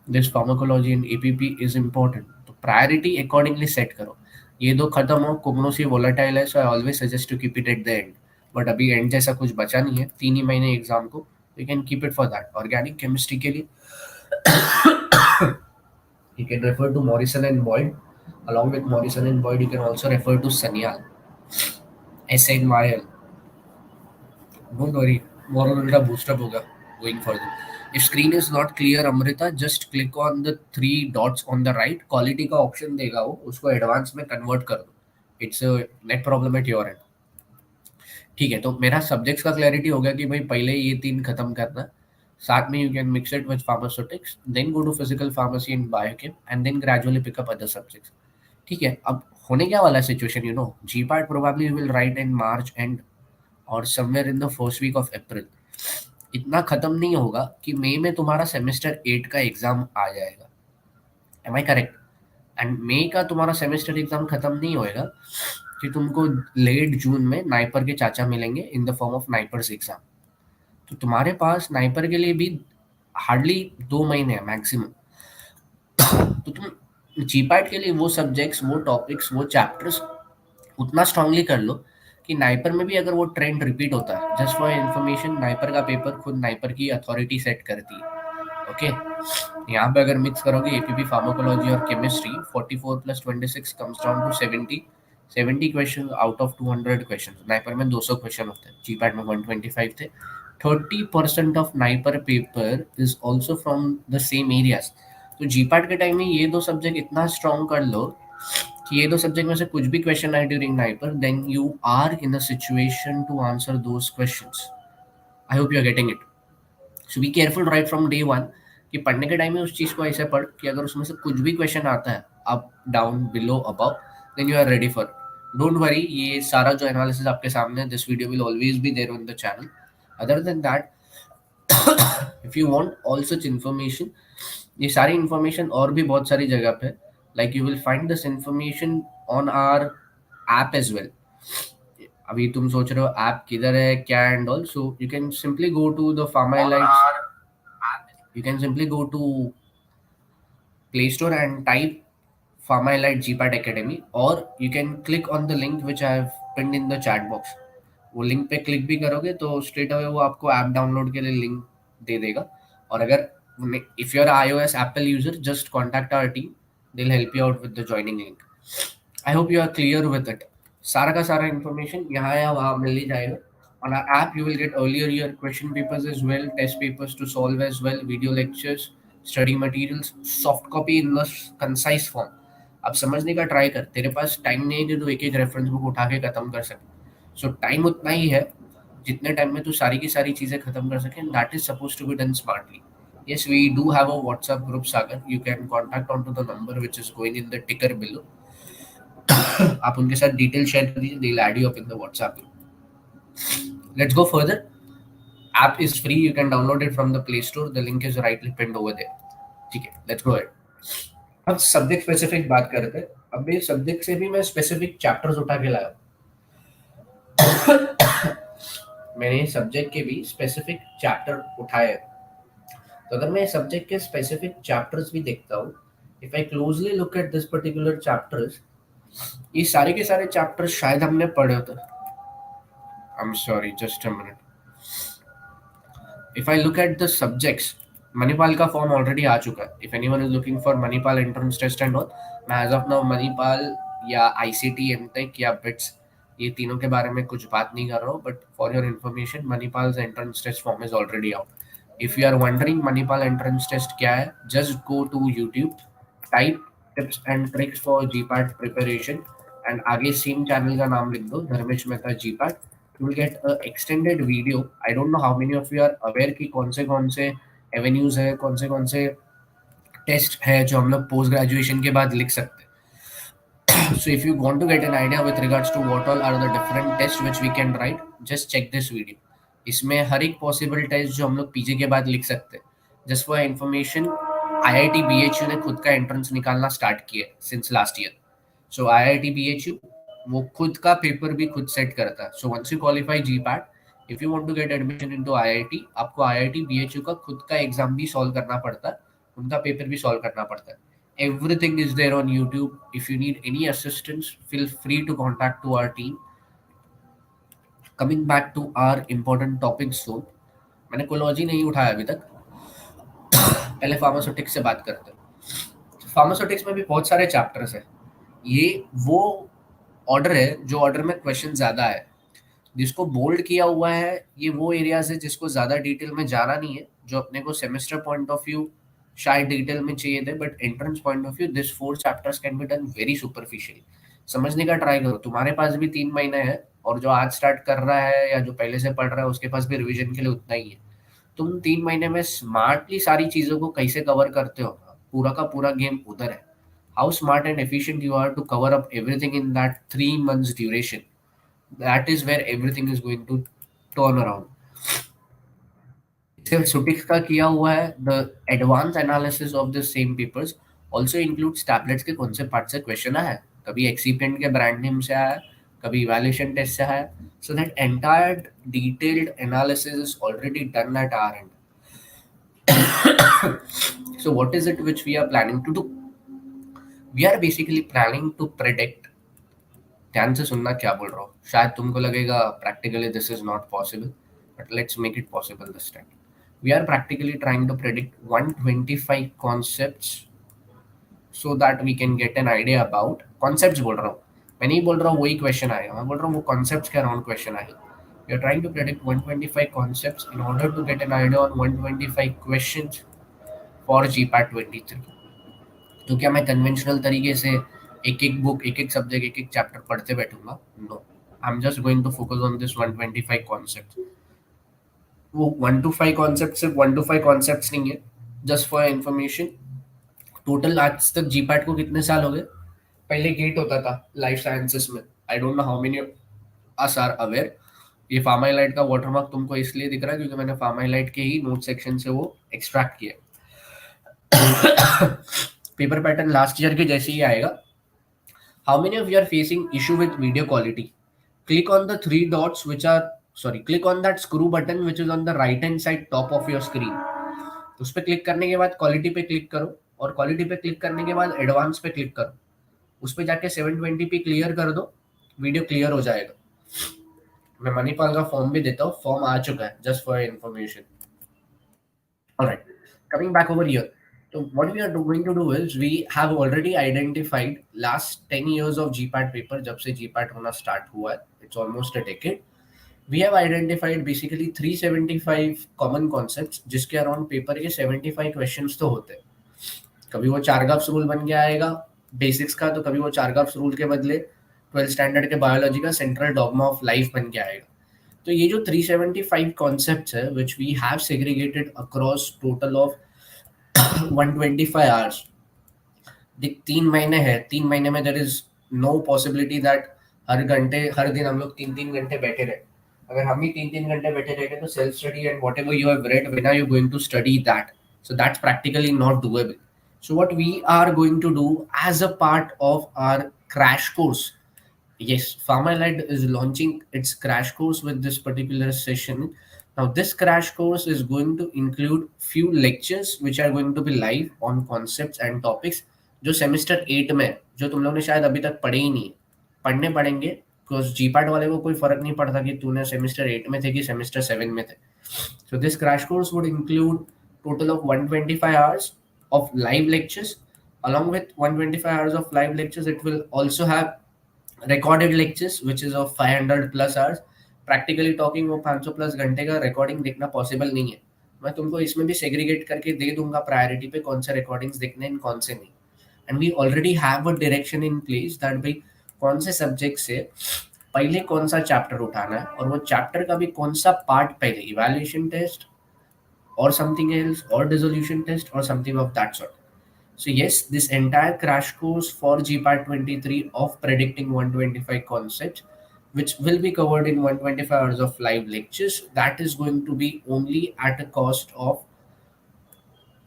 this pharmacology and APP is important. तो priority accordingly set करो। ये दो खत्म हो, कोग्नोसी वोलेटाइल है, so I always suggest to keep it at the end. But अभी एंड जैसा कुछ बचा नहीं है, 3 ही महीने एग्जाम को, you can keep it for that. Organic chemistry के लिए you can refer to Morrison and Boyd. Along with Morrison and Boyd, you can also refer to Sanyal, SNYL. Don't worry, more or less boost up होगा going further. If screen is not clear, Amrita, just click on the 3 dots on the right. Quality का option देगा वो, उसको advance में convert कर दो. It's a net problem at your end. ठीक है, तो मेरा सब्जेक्ट्स का क्लैरिटी हो गया कि भाई पहले ये 3 खत्म करना, साथ में you can mix it with pharmaceutics, then go to physical pharmacy and biochem and then gradually pick up other subjects. ठीक है, अब होने क्या वाला situation, you know, GPAT probably will write in March end और somewhere in the first week of April. इतना खत्म नहीं होगा कि मई में तुम्हारा सेमेस्टर 8 का एग्जाम आ जाएगा। Am I correct? एंड मई का तुम्हारा सेमेस्टर एग्जाम खत्म नहीं होएगा कि तुमको लेट जून में नाइपर के चाचा मिलेंगे in the form of NIPERs exam. तो तुम्हारे पास नाइपर के लिए भी हार्डली 2 महीने है मैक्सिमम। तो तुम जीपैट के लिए वो सब्जेक्ट्स, वो टॉपिक्स, वो चैप्टर्स उतना स्ट्रांगली कर लो कि नाइपर में भी अगर वो ट्रेंड रिपीट होता है, जस्ट फॉर इन्फॉर्मेशन, नाइपर का पेपर खुद नाइपर की अथॉरिटी सेट करती है। ओके, यहाँ पे अगर मिक्स करोगे एपीपी, फार्माकोलॉजी और chemistry, 44 + 26 comes down to 70 question out of 200 question. NIPER में 200 क्वेश्चन होते हैं, जीपैट में 125 थे। 30% of NIPER paper is also from the same areas. तो जीपैट के टाइम में ये 2 सब्जेक्ट इतना स्ट्रॉन्ग कर लो कि ये 2 सब्जेक्ट में से कुछ भी क्वेश्चन आए during NIPER, then you are in a situation to answer those questions. I hope you are getting it. So be careful right from day one कि पढ़ने के टाइम में उस चीज को ऐसे पढ़ कि अगर उसमें से कुछ भी क्वेश्चन आता है up down below above, then you are ready for. Don't worry, ये सारा जो एनालिसिस आपके सामने है, this video will always be there on the channel. Other than that, if you want all such information, ये सारी इन्फॉर्मेशन और भी बहुत सारी जगह पे, like you will find this information on our app as well. अभी तुम सोच रहे हो ऐप किधर है क्या and all, so you can simply go to the Pharmalites, you can simply go to Play Store and type PHARMAELITE GPAT Academy, or you can click on the link which I have pinned in the chat box. वो link पे click भी करोगे तो straight away वो आपको app download के लिए link दे देगा। और अगर if you are iOS Apple user, just contact our team, they will help you out with the joining link. I hope you are clear with it. सारा का सारा इन्फॉर्मेशन यहाँ या वहाँ मिल ही जाएगा। On our app, you will get earlier year question papers as well, test papers to solve as well, video lectures, study materials, soft copy in the concise form. अब समझने का ट्राई कर, तेरे पास टाइम नहीं है कि तू एक एक रेफरेंस बुक उठा के खत्म कर सके। सो टाइम उतना ही है जितने टाइम में तू सारी की सारी चीजें खत्म कर सके, that is suppose to be done smartly. Yes, we do have a WhatsApp group, Sagar. You can contact onto the number which is going in the ticker below. आप उनके साथ डिटेल शेयर कर दीजिए, they'll add you up in the WhatsApp group. Let's go further. App is free, you can download it from the Play Store, the link is rightly pinned over there. ठीक है, let's go ahead. अब subject specific बात करते हैं। अब ये subject से भी मैं स्पेसिफिक चैप्टर्स उठा के लाया। मैंने सब्जेक्ट के भी स्पेसिफिक चैप्टर उठाए। तो अगर मैं सब्जेक्ट के स्पेसिफिक चैप्टर्स भी देखता हूँ, if I closely look at this particular chapters, ये सारे के सारे चैप्टर्स शायद हमने पढ़े होते। I am sorry, just a minute. If I look at the subjects, Manipal का फॉर्म ऑलरेडी आ चुका है। If anyone is looking for Manipal entrance test and all, मैं एज ऑफ नाउ मणिपाल या आईसीटी एमटेक या बिट्स, ये तीनों के बारे में कुछ बात नहीं कर रहा हूँ, but for your information Manipal entrance test form is already out. If you are wondering Manipal entrance test क्या है, just go to YouTube, type tips and tricks for GPAT preparation, and आगे सेम चैनल का नाम लिख दो, Dharmesh Mehta GPAT. You will get a extended video. I don't know how many of you are aware कि कौन से avenues है, कौन से टेस्ट है जो हम लोग पोस्ट ग्रेजुएशन के बाद लिख सकते हैं। So if you want to get an idea with regards to what all are the different tests which we can write, just check this video. इसमें हर एक पॉसिबल टेस्ट जो हम लोग पीजी के बाद लिख सकते हैं। Just for information, IIT BHU ने खुद का एंट्रेंस निकालना स्टार्ट किया since last year. So IIT BHU वो खुद का पेपर भी खुद सेट करता है। So once you qualify GPAT, if you want to get admission into IIT, आपको आईआईटी बीएचयू का खुद का एग्जाम भी सॉल्व करना पड़ता है, उनका पेपर भी सॉल्व करना पड़ता है। Everything is there on YouTube. If you need any assistance, feel free to contact to our team. Coming back to our important topics soon, मैंने कोलॉजी नहीं उठाया अभी तक, पहले फार्मास्यूटिक्स से बात करते हैं। फार्मास्यूटिक्स में भी बहुत सारे चैप्टर्स हैं। ये वो ऑर्डर है जो ऑर्डर में क्वेश्चन ज्यादा है। जिसको बोल्ड किया हुआ है ये वो एरियाज है जिसको ज्यादा डिटेल में जाना नहीं है, जो अपने को सेमेस्टर पॉइंट ऑफ व्यू शायद डिटेल में चाहिए थे, but entrance point of view this 4 chapters can be done very superficially. समझने का ट्राई करो, तुम्हारे पास भी 3 महीने है, और जो आज स्टार्ट कर रहा है या जो पहले से पढ़ रहा है उसके पास भी रिवीजन के लिए उतना ही है। तुम 3 महीने में स्मार्टली सारी चीजों को कैसे कवर करते हो, पूरा का पूरा गेम उधर है। How smart and efficient you are to cover up everything in that 3 months duration. That is where everything is going to turn around. सिर्फ सुटिक्स का किया हुआ है। The advance analysis of the same papers also includes tablets के कौन से part से question आया है, कभी एक्सीपेंट के ब्रांड नेम से आया, कभी इवैल्यूएशन टेस्ट से आया। So that entire detailed analysis is already done at our and. So what is it which we are planning to do? We are basically planning to predict, ध्यान से सुनना क्या बोल रहा हूँ, शायद तुमको लगेगा practically this is not possible, but let's make it possible this time. We are practically trying to predict 125 concepts so that we can get an idea about concepts। बोल रहा हूँ मैं, नहीं बोल रहा हूँ वही क्वेश्चन आएगा, मैं बोल रहा हूँ वो concepts के अराउंड क्वेश्चन आएगा। We are trying to predict 125 concepts in order to get an idea on 125 questions for GPAT 23। तो क्या मैं कन्वेंशनल तरीके से एक एक बुक, एक एक सब्जेक्ट, एक एक चैप्टर पढ़ते बैठूंगा? No, I am just going to focus on this 125 concepts. वो 1 to 5 कॉन्सेप्ट सिर्फ 1 to 5 कॉन्सेप्ट्स नहीं है, जस्ट फॉर इंफॉर्मेशन, टोटल आज तक जीपैट को कितने साल हो गए? पहले गेट होता था लाइफ साइंसेस में, I don't know how many us are aware. ये फार्माइलाइट का वाटरमार्क तुमको इसलिए दिख रहा है क्योंकि मैंने फार्माइलाइट के ही नोट सेक्शन से वो एक्सट्रैक्ट किया। पेपर पैटर्न लास्ट ईयर के जैसे ही आएगा। How many of you are facing issue with video quality? Click on the three dots which are, sorry, click on that screw button which is on the right hand side top of your screen. उस पर click करने के बाद quality पे click करो, और quality पे click करने के बाद एडवांस पे क्लिक करो। उस पर जाके 720p क्लियर कर दो, वीडियो क्लियर हो जाएगा। मैं मणिपाल का फॉर्म भी देता हूँ, फॉर्म आ चुका है, just for information. Alright, coming back over here, so what we are going to do is we have already identified last 10 years of GPAT paper, जब से GPAT होना start हुआ है, it's almost a decade. We have identified basically 375 common concepts जिसके around paper के 75 questions तो होते हैं। कभी वो चारगाफ्स रूल बन के आएगा बेसिक्स का, तो कभी वो चारगाफ्स रूल के बदले 12th स्टैंडर्ड के बायोलॉजी का सेंट्रल डॉगमा ऑफ लाइफ बन के आएगा। तो ये जो 375 कॉन्सेप्ट्स है which we have segregated across total of 125 hours. 3 महीने है, 3 महीने में there is no possibility that हर दिन हम लोग 3-3 घंटे बैठे रहे। अगर हम ही 3-3 घंटे बैठे रहेंगे तो self study and whatever you have read, when are you going to study that? So that's practically not doable. So what we are going to do as a part of our crash course, yes, PharmaElite is launching its crash course with this particular session. Now this crash course is going to include few lectures which are going to be live on concepts and topics जो semester 8 में, जो तुम लोगों ने शायद अभी तक पढ़े ही नहीं, पढ़ने पड़ेंगे, बिकॉज जीपैट वाले को कोई फर्क नहीं पड़ता कि तूने सेमेस्टर 8 में थे कि सेमेस्टर 7 में थे. So this crash course would include total of 125 hours of live lectures. Along with 125 hours of live lectures, it will also have recorded lectures which is of 500 plus hours. Practically talking, वो 500 plus घंटे का recording देखना possible नहीं है. मैं तुमको इसमें भी सेग्रीगेट करके दे दूंगा प्रायोरिटी पे कौन से रिकॉर्डिंग्स देखने हैं कौन से नहीं. And we already have a direction in place that भाई कौन से सब्जेक्ट से पहले कौन सा चैप्टर उठाना है, और वो चैप्टर का भी कौन सा पार्ट पहले, evaluation test or something else or dissolution test or something of that sort. So yes, this entire crash course for GPAT 23 of predicting 125 concepts, which will be covered in 125 hours of live lectures, that is going to be only at a cost of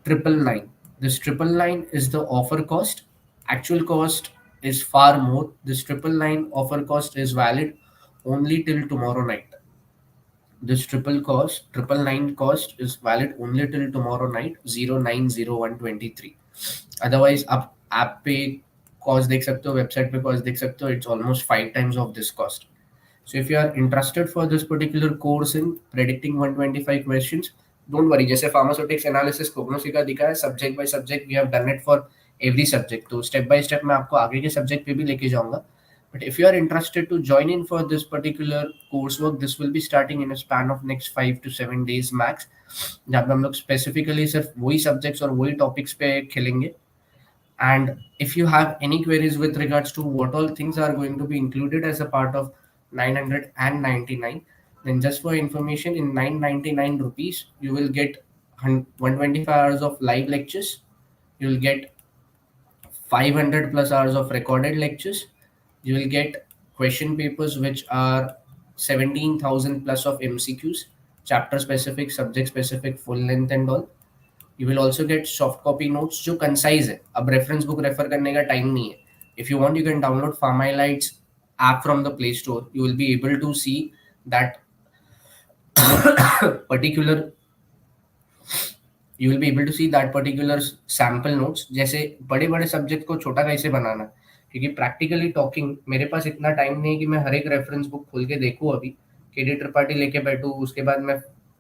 999. This 999 is the offer cost. Actual cost is far more. This 999 offer cost is valid only till tomorrow night. This 999 cost is valid only till tomorrow night 09/01/23. Otherwise आप app पे cost देख सकते हो, website पे cost देख सकते हो. It's almost 5 times of this cost. So if you are interested for this particular course in predicting 125 questions, don't worry. जैसे फार्मास्यूटिक्स एनालिसिस कोग्नोसी का दिखा है, subject by subject we have done it for every subject. तो step by step मैं आपको आगे के सब्जेक्ट पे भी लेके जाऊंगा. But if you are interested to join in for this particular coursework, this will be starting in a span of next 5 to 7 days max, जहाँ पे हम लोग specifically सिर्फ वही subjects और वही topics पे खेलेंगे. And if you have any queries with regards to what all things are going to be included as a part of 999, then just for information, in 999 rupees, you will get 125 hours of live lectures. You will get 500 plus hours of recorded lectures. You will get question papers which are 17,000 plus of MCQs, chapter specific, subject specific, full length and all. You will also get soft copy notes जो concise है. अब reference book refer करने का time नहीं है. If you want, you can download PharmaElite's app from the Play Store. You will be able to see that particular you will be able to see that particular sample notes. जैसे बड़े बड़े subject को छोटा कैसे बनाना, क्योंकि practically talking मेरे पास इतना time नहीं है कि मैं हर एक रेफरेंस बुक खोल के देखूँ. अभी केडी त्रिपाठी लेके बैठूँ, उसके बाद मैं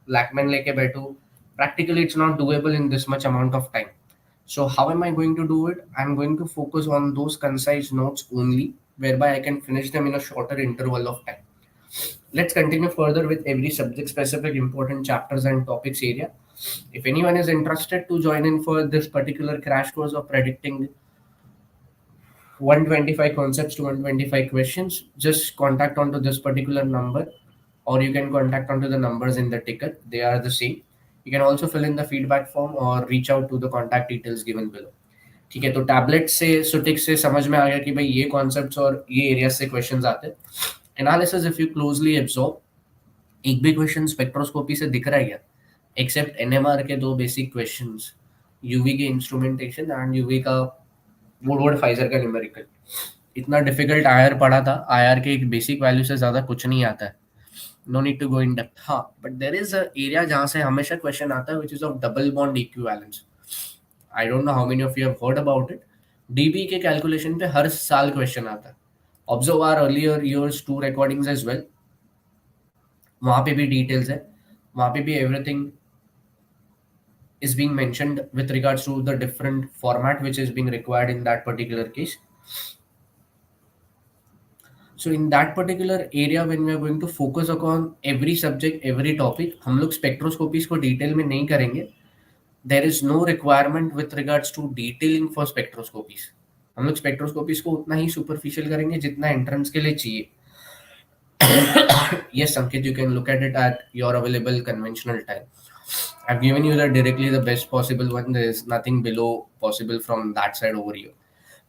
लैकमैन लेके बैठूँ. Practically it's not doable in this much amount of time. So how am I going to do it? I'm going to focus on those concise notes only, whereby I can finish them in a shorter interval of time. Let's continue further with every subject specific important chapters and topics area. If anyone is interested to join in for this particular crash course of predicting 125 concepts to 125 questions, just contact onto this particular number, or you can contact onto the numbers in the ticket. They are the same. You can also fill in the feedback form or reach out to the contact details given below. ठीक है, तो tablet से सुटिक से समझ में आ गया कि भाई ये कॉन्सेप्ट्स और ये एरिया से क्वेश्चंस आते हैं. Analysis if you closely absorb, एक भी क्वेश्चन स्पेक्ट्रोस्कोपी से दिख रहा है क्या, एक्सेप्ट एनएमआर के दो बेसिक क्वेश्चंस, यूवी के इंस्ट्रूमेंटेशन एंड यूवी का वुडवर्ड फाइजर का न्यूमेरिकल. इतना डिफिकल्ट आईआर पढ़ा था, आईआर के एक बेसिक वैल्यू से ज्यादा कुछ नहीं आता है. No need to go in depth. हाँ, but there is a area जहाँ से हमेशा क्वेश्चन आता है, which is of double bond equivalence. I don't know how many of you have heard about it. DB के कैलकुलेशन पे हर साल क्वेश्चन आता है. Observe our earlier years 2 recordings as well, वहां पे भी डिटेल्स है, वहां पे भी everything is being mentioned with regards to the different format which is being required in that particular case. So in that particular area when we are going to focus upon every subject, every topic, हम लोग spectroscopies को detail में नहीं करेंगे. There is no requirement with regards to detailing for spectroscopies. हम लोग spectroscopies को उतना ही superficial करेंगे जितना entrance के लिए चाहिए. Yes, Sanket, you can look at it at your available conventional time. I've given you the directly the best possible one. There is nothing below possible from that side over here.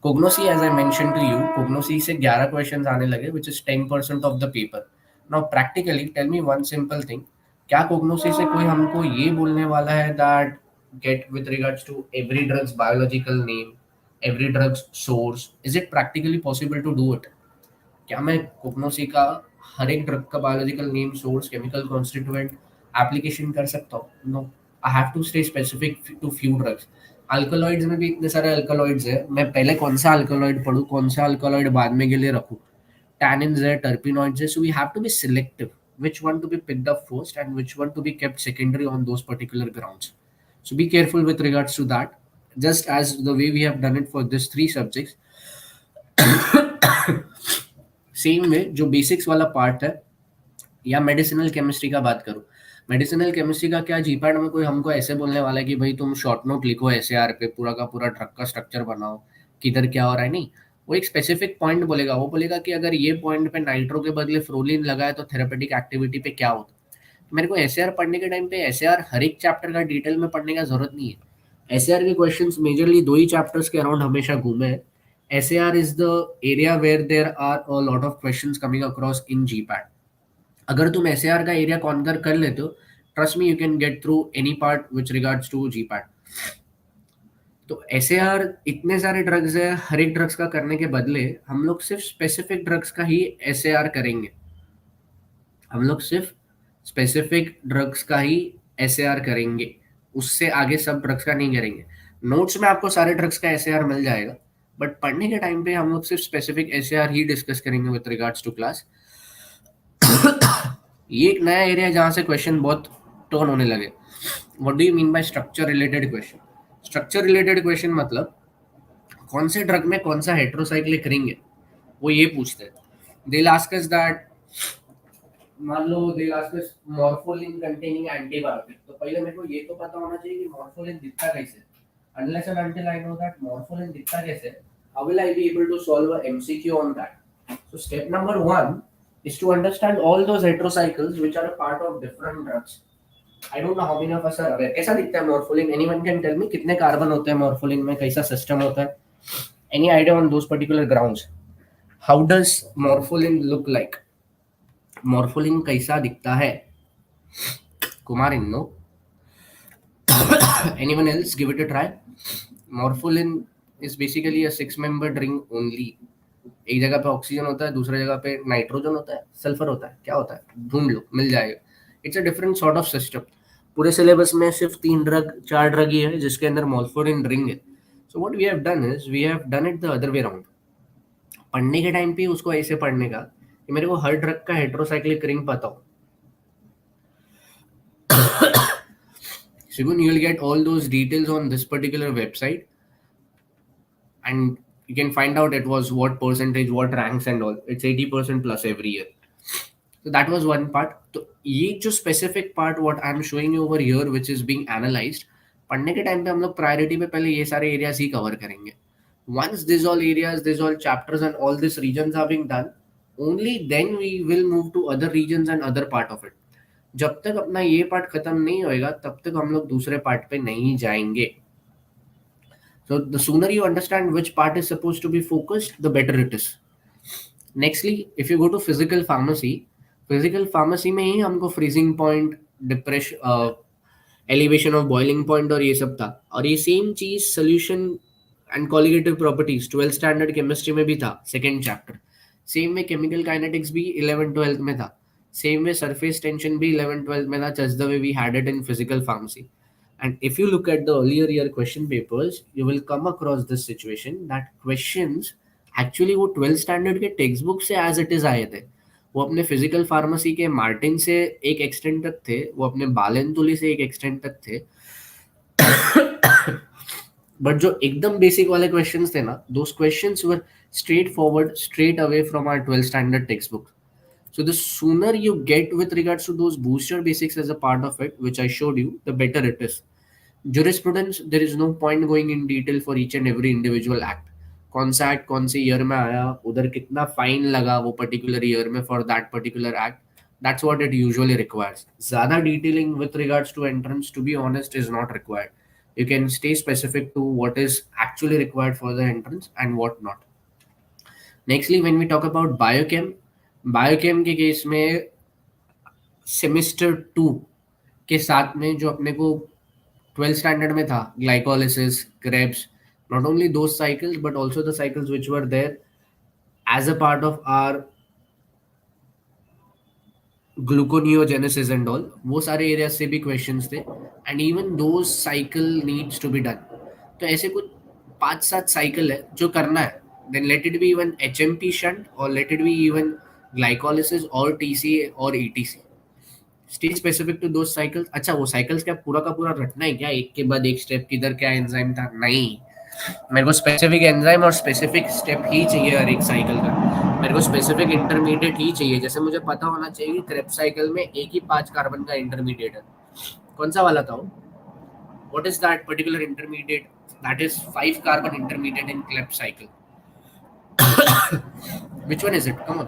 Cognosy, as I mentioned to you, Cognosy से 11 questions आने लगे, which is 10% of the paper. Now, practically, tell me one simple thing. क्या Cognosy से कोई हमको ये बोलने वाला है that get with regards to every drug's biological name, every drug's source? Is it practically possible to do it? क्या मैं कोग्नोसी का हर एक ड्रग का biological name, source, chemical constituent application कर सकता हूँ? No, I have to stay specific to few drugs. Alkaloids में भी इतने सारे अल्कलॉइड्स है, मैं पहले कौन सा अल्कलॉइड पढ़ूँ, कौन सा अल्कलॉइड बाद में के लिए रखूँ? टैनिन्स है, टर्पिनॉइड्स है, so we have to be selective which one to be picked up first and which one to be kept secondary on those particular grounds. So be careful with regards to that, just as the way we have done it for these 3 subjects. Same way जो basics वाला part है, या medicinal chemistry का बात करूं, medicinal chemistry का क्या GPAT में कोई हमको ऐसे बोलने वाला है कि भाई तुम शॉर्ट नोट लिखो एसएआर पे, पूरा का पूरा ड्रग का स्ट्रक्चर बनाओ, किधर क्या हो रहा है? नहीं, वो एक स्पेसिफिक पॉइंट बोलेगा. वो बोलेगा कि अगर ये पॉइंट पे नाइट्रो के बदले फ्रोलिन लगाए तो थेरेपेटिक एक्टिविटी पे क्या होता है. मेरे को एसएआर पढ़ने के टाइम पे एसएआर हर एक चैप्टर का डिटेल में पढ़ने का जरूरत नहीं है. एसएआर के क्वेश्चंस मेजरली 2 ही चैप्टर्स के अराउंड हमेशा घूमे हैं. SAR is the area where there are a lot of questions coming across in GPAT. अगर तुम SAR का एरिया कॉन्कर कर लेते हो, trust me, you can get through any part which regards to GPAT. तो SAR इतने सारे drugs है, हर एक ड्रग्स का करने के बदले हम लोग सिर्फ स्पेसिफिक ड्रग्स का ही SAR करेंगे. हम लोग सिर्फ स्पेसिफिक ड्रग्स का ही SAR करेंगे, उससे आगे सब ड्रग्स का नहीं करेंगे. नोट्स में आपको सारे ड्रग्स का SAR मिल जाएगा, बट पढ़ने के टाइम पे हम लोग सिर्फ स्पेसिफिक SAR ही डिस्कस करेंगे विद रिगार्ड्स टू क्लास. ये एक नया एरिया जहां से क्वेश्चन बहुत टर्न होने लगे. What do you mean by structure related question? Structure related question मतलब कौन से ड्रग में कौन सा हेट्रोसाइक्लिक रिंग है, वो ये पूछते हैं. दे आस्क अस दैट, मान लो they ask us morpholine containing antibiotic, तो पहले मेरे को ये तो पता होना चाहिए कि मॉर्फोलिन दिखता कैसे. Unless and until I know that morpholin दिखता कैसे, how will I be able to solve a MCQ on that? So step number 1 is to understand all those heterocycles which are a part of different drugs. I don't know how many of us are aware. कैसा दिखता है morpholin? Anyone can tell me कितने carbon होते हैं morpholin में, कैसा system होता है? Any idea on those particular grounds? How does morpholin look like? Morpholin कैसा दिखता है? Kumar, no? Anyone else? Give it a try. Morpholin is basically a 6-membered ring only. एक जगह पे ऑक्सीजन होता है, दूसरी जगह पे नाइट्रोजन होता है, सल्फर होता है, क्या होता है? ढूंढ लो, मिल जाएगा. It's a different sort of system. पूरे सिलेबस में सिर्फ 3 ड्रग 4 ड्रग ही है जिसके अंदर मॉर्फोलिन रिंग है. So what we have done is we have done it the other way round. पढ़ने के टाइम पे उसको ऐसे पढ़ने का कि मेरे को हर ड्रग का हेट्रोसाइक्लिक रिंग पता हो. Shigun, you will get all those details on this particular website, and you can find out it was what percentage, what ranks and all. It's 80% plus every year. So that was one part. So ये जो specific part what I'm showing you over here, which is being analyzed, पढ़ने के time पे हम लोग priority पे पहले ये सारे एरियाज ही कवर करेंगे. Once these all areas, these all chapters and all these regions are being done, only then we will move to other regions and other part of it. जब तक अपना ये पार्ट खत्म नहीं होएगा तब तक हम लोग दूसरे पार्ट पे नहीं जाएंगे. So the sooner you understand which part is supposed to be focused, the better it is. Nextly, if you go to physical pharmacy में ही हमको freezing point, depression, elevation of boiling point और ये सब था. और ये सेम चीज solution and colligative properties 12th standard chemistry में भी था, second chapter. Same way chemical kinetics भी 11th 12th में था. सेम वे सरफेस टेंशन भी 11th 12th में था, just the way we had it in physical pharmacy. And if you look at the earlier year question papers, you will come across this situation that questions actually वो 12th standard के text book से as it is आए थे. वो अपने physical pharmacy के Martin से एक एक्सटेंट तक थे, वो अपने बालेंतुली से एक एक्सटेंट तक थे. बट जो एकदम बेसिक वाले क्वेश्चंस थे ना, those questions were straight forward, straight away from our 12th standard text book. So the sooner you get with regards to those booster basics as a part of it, which I showed you, the better it is. Jurisprudence, there is no point going in detail for each and every individual act. कौन सा act कौन से year में आया, उधर कितना fine लगा वो पर्टिकुलर ईयर में for that particular act. That's what it usually requires. ज़्यादा detailing with regards to entrance, to be honest, is not required. You can stay specific to what is actually required for the entrance and what not. Nextly, when we talk about biochem के case में semester 2 के साथ में जो अपने को 12th standard में था, glycolysis, Krebs, not only those cycles but also the cycles which were there as a part of our gluconeogenesis and all, वो सारे एरिया से भी क्वेश्चंस थे. And even those cycle needs to be done. तो ऐसे कुछ 5-7 cycle है जो करना है. Then let it be even HMP shunt और let it be even glycolysis और TCA और ETC. Stay specific to those cycles. अच्छा, वो साइकिल्स क्या पूरा का पूरा रटना है क्या, एक के बाद एक स्टेप किधर क्या एंजाइम था? नहीं, मेरे को स्पेसिफिक एंजाइम और स्पेसिफिक स्टेप ही चाहिए हर एक साइकिल का. मेरे को स्पेसिफिक इंटरमीडिएट ही चाहिए. जैसे मुझे पता होना चाहिए कि क्रेब साइकिल में एक ही 5 कार्बन का इंटरमीडिएट है. कौन सा वाला था वो? What is that particular intermediate? That is 5 carbon intermediate in Kreb cycle. Which one is it? Come on,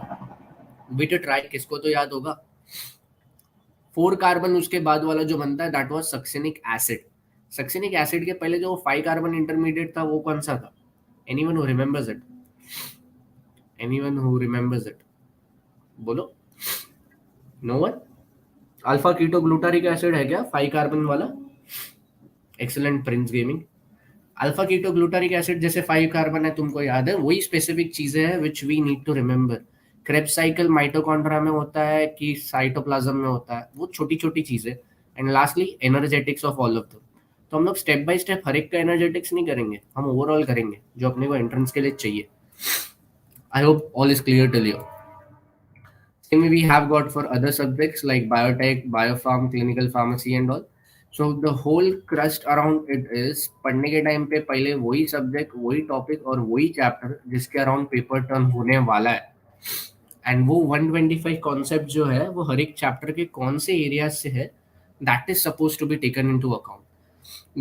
be to try. किसको तो याद होगा. 4 कार्बन उसके बाद वाला जो बनता है, that was succinic acid. Succinic acid के पहले जो 5 कार्बन इंटरमीडिएट था वो कौन सा था? Anyone who remembers it? Anyone who remembers it? बोलो. No one? Alpha keto glutaric acid है क्या 5 कार्बन वाला? Excellent Prince Gaming. Alpha keto glutaric acid जैसे 5 कार्बन है, तुमको याद है? वही स्पेसिफिक चीजें हैं which we need to remember. Krebs cycle mitochondria में होता है कि साइटोप्लाज्म में होता है, वो छोटी छोटी चीजें. And lastly energetics of all of them. तो हम लोग स्टेप बाय स्टेप हर एक का एनर्जेटिक्स नहीं करेंगे, हम ओवरऑल करेंगे जो अपने को एंट्रेंस के लिए चाहिए. I hope all is clear till you. Same we have got for other subjects like biotech, biopharm, clinical pharmacy and all. So the whole crust around it is पढ़ने के टाइम पे पहले वही सब्जेक्ट, वही topic और वही chapter जिसके around paper turn होने वाला है. एंड वो 125 कॉन्सेप्ट जो है वो हर एक चैप्टर के कौन से एरियाज से है, that is suppose to be taken into account.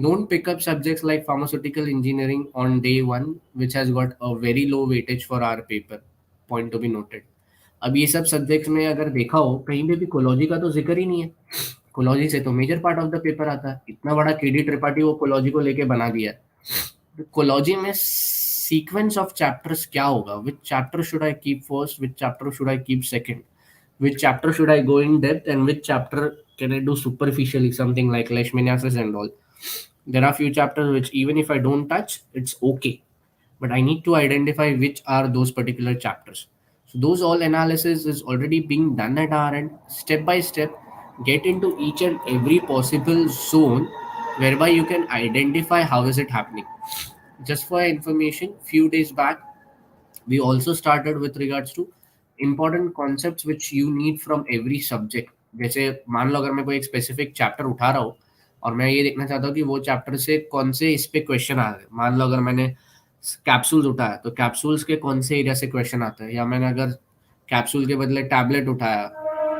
Don't pick up subjects like pharmaceutical engineering on day one, which has got a very low weightage for our paper. Point to be noted. अब ये सब subjects में अगर देखा हो, कहीं पे भी कोलॉजी का तो जिक्र ही नहीं है. कोलॉजी से तो major part of the paper आता है. इतना बड़ा KD त्रिपाठी वो कोलॉजी को लेके बना दिया. कोलॉजी में सीक्वेंस ऑफ चैप्टर्स क्या होगा? विच chapter should I keep first, which chapter should I keep second, which chapter should I go in depth and which chapter can I do superficially, something like leishmaniasis and all. There are few chapters which even if I don't touch, it's okay, but I need to identify which are those particular chapters. So those all analysis is already being done at our end, step by step. Get into each and every possible zone whereby you can identify how is it happening. Just for information, few days back we also started with regards to important concepts which you need from every subject. जैसे मान लो अगर मैं कोई एक specific chapter उठा रहा हूँ और मैं ये देखना चाहता हूँ कि वो चैप्टर से कौन से इस पे क्वेश्चन आ रहे हैं. मान लो अगर मैंने कैप्सूल्स उठाया तो कैप्सूल्स के कौन से एरिया से क्वेश्चन आता है, या मैंने अगर कैप्सूल के बदले टैबलेट उठाया,